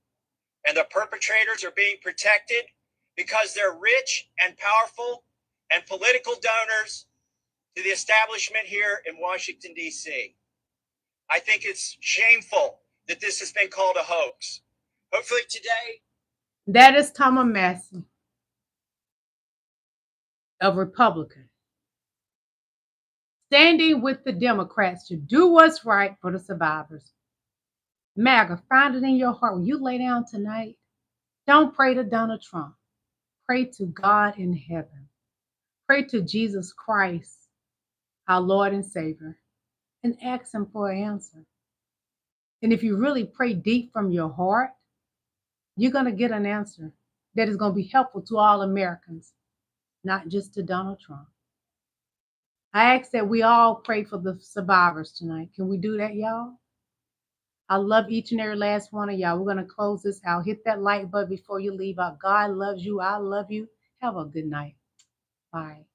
And the perpetrators are being protected because they're rich and powerful and political donors to the establishment here in Washington, D.C. I think it's shameful that this has been called a hoax. Hopefully today. That is Thomas Massey, a Republican, standing with the Democrats to do what's right for the survivors. MAGA, find it in your heart. When you lay down tonight, don't pray to Donald Trump. Pray to God in heaven. Pray to Jesus Christ, our Lord and Savior, and ask him for an answer. And if you really pray deep from your heart, you're going to get an answer that is going to be helpful to all Americans, not just to Donald Trump. I ask that we all pray for the survivors tonight. Can we do that, y'all? I love each and every last one of y'all. We're going to close this out. Hit that like button before you leave out. God loves you. I love you. Have a good night. Bye.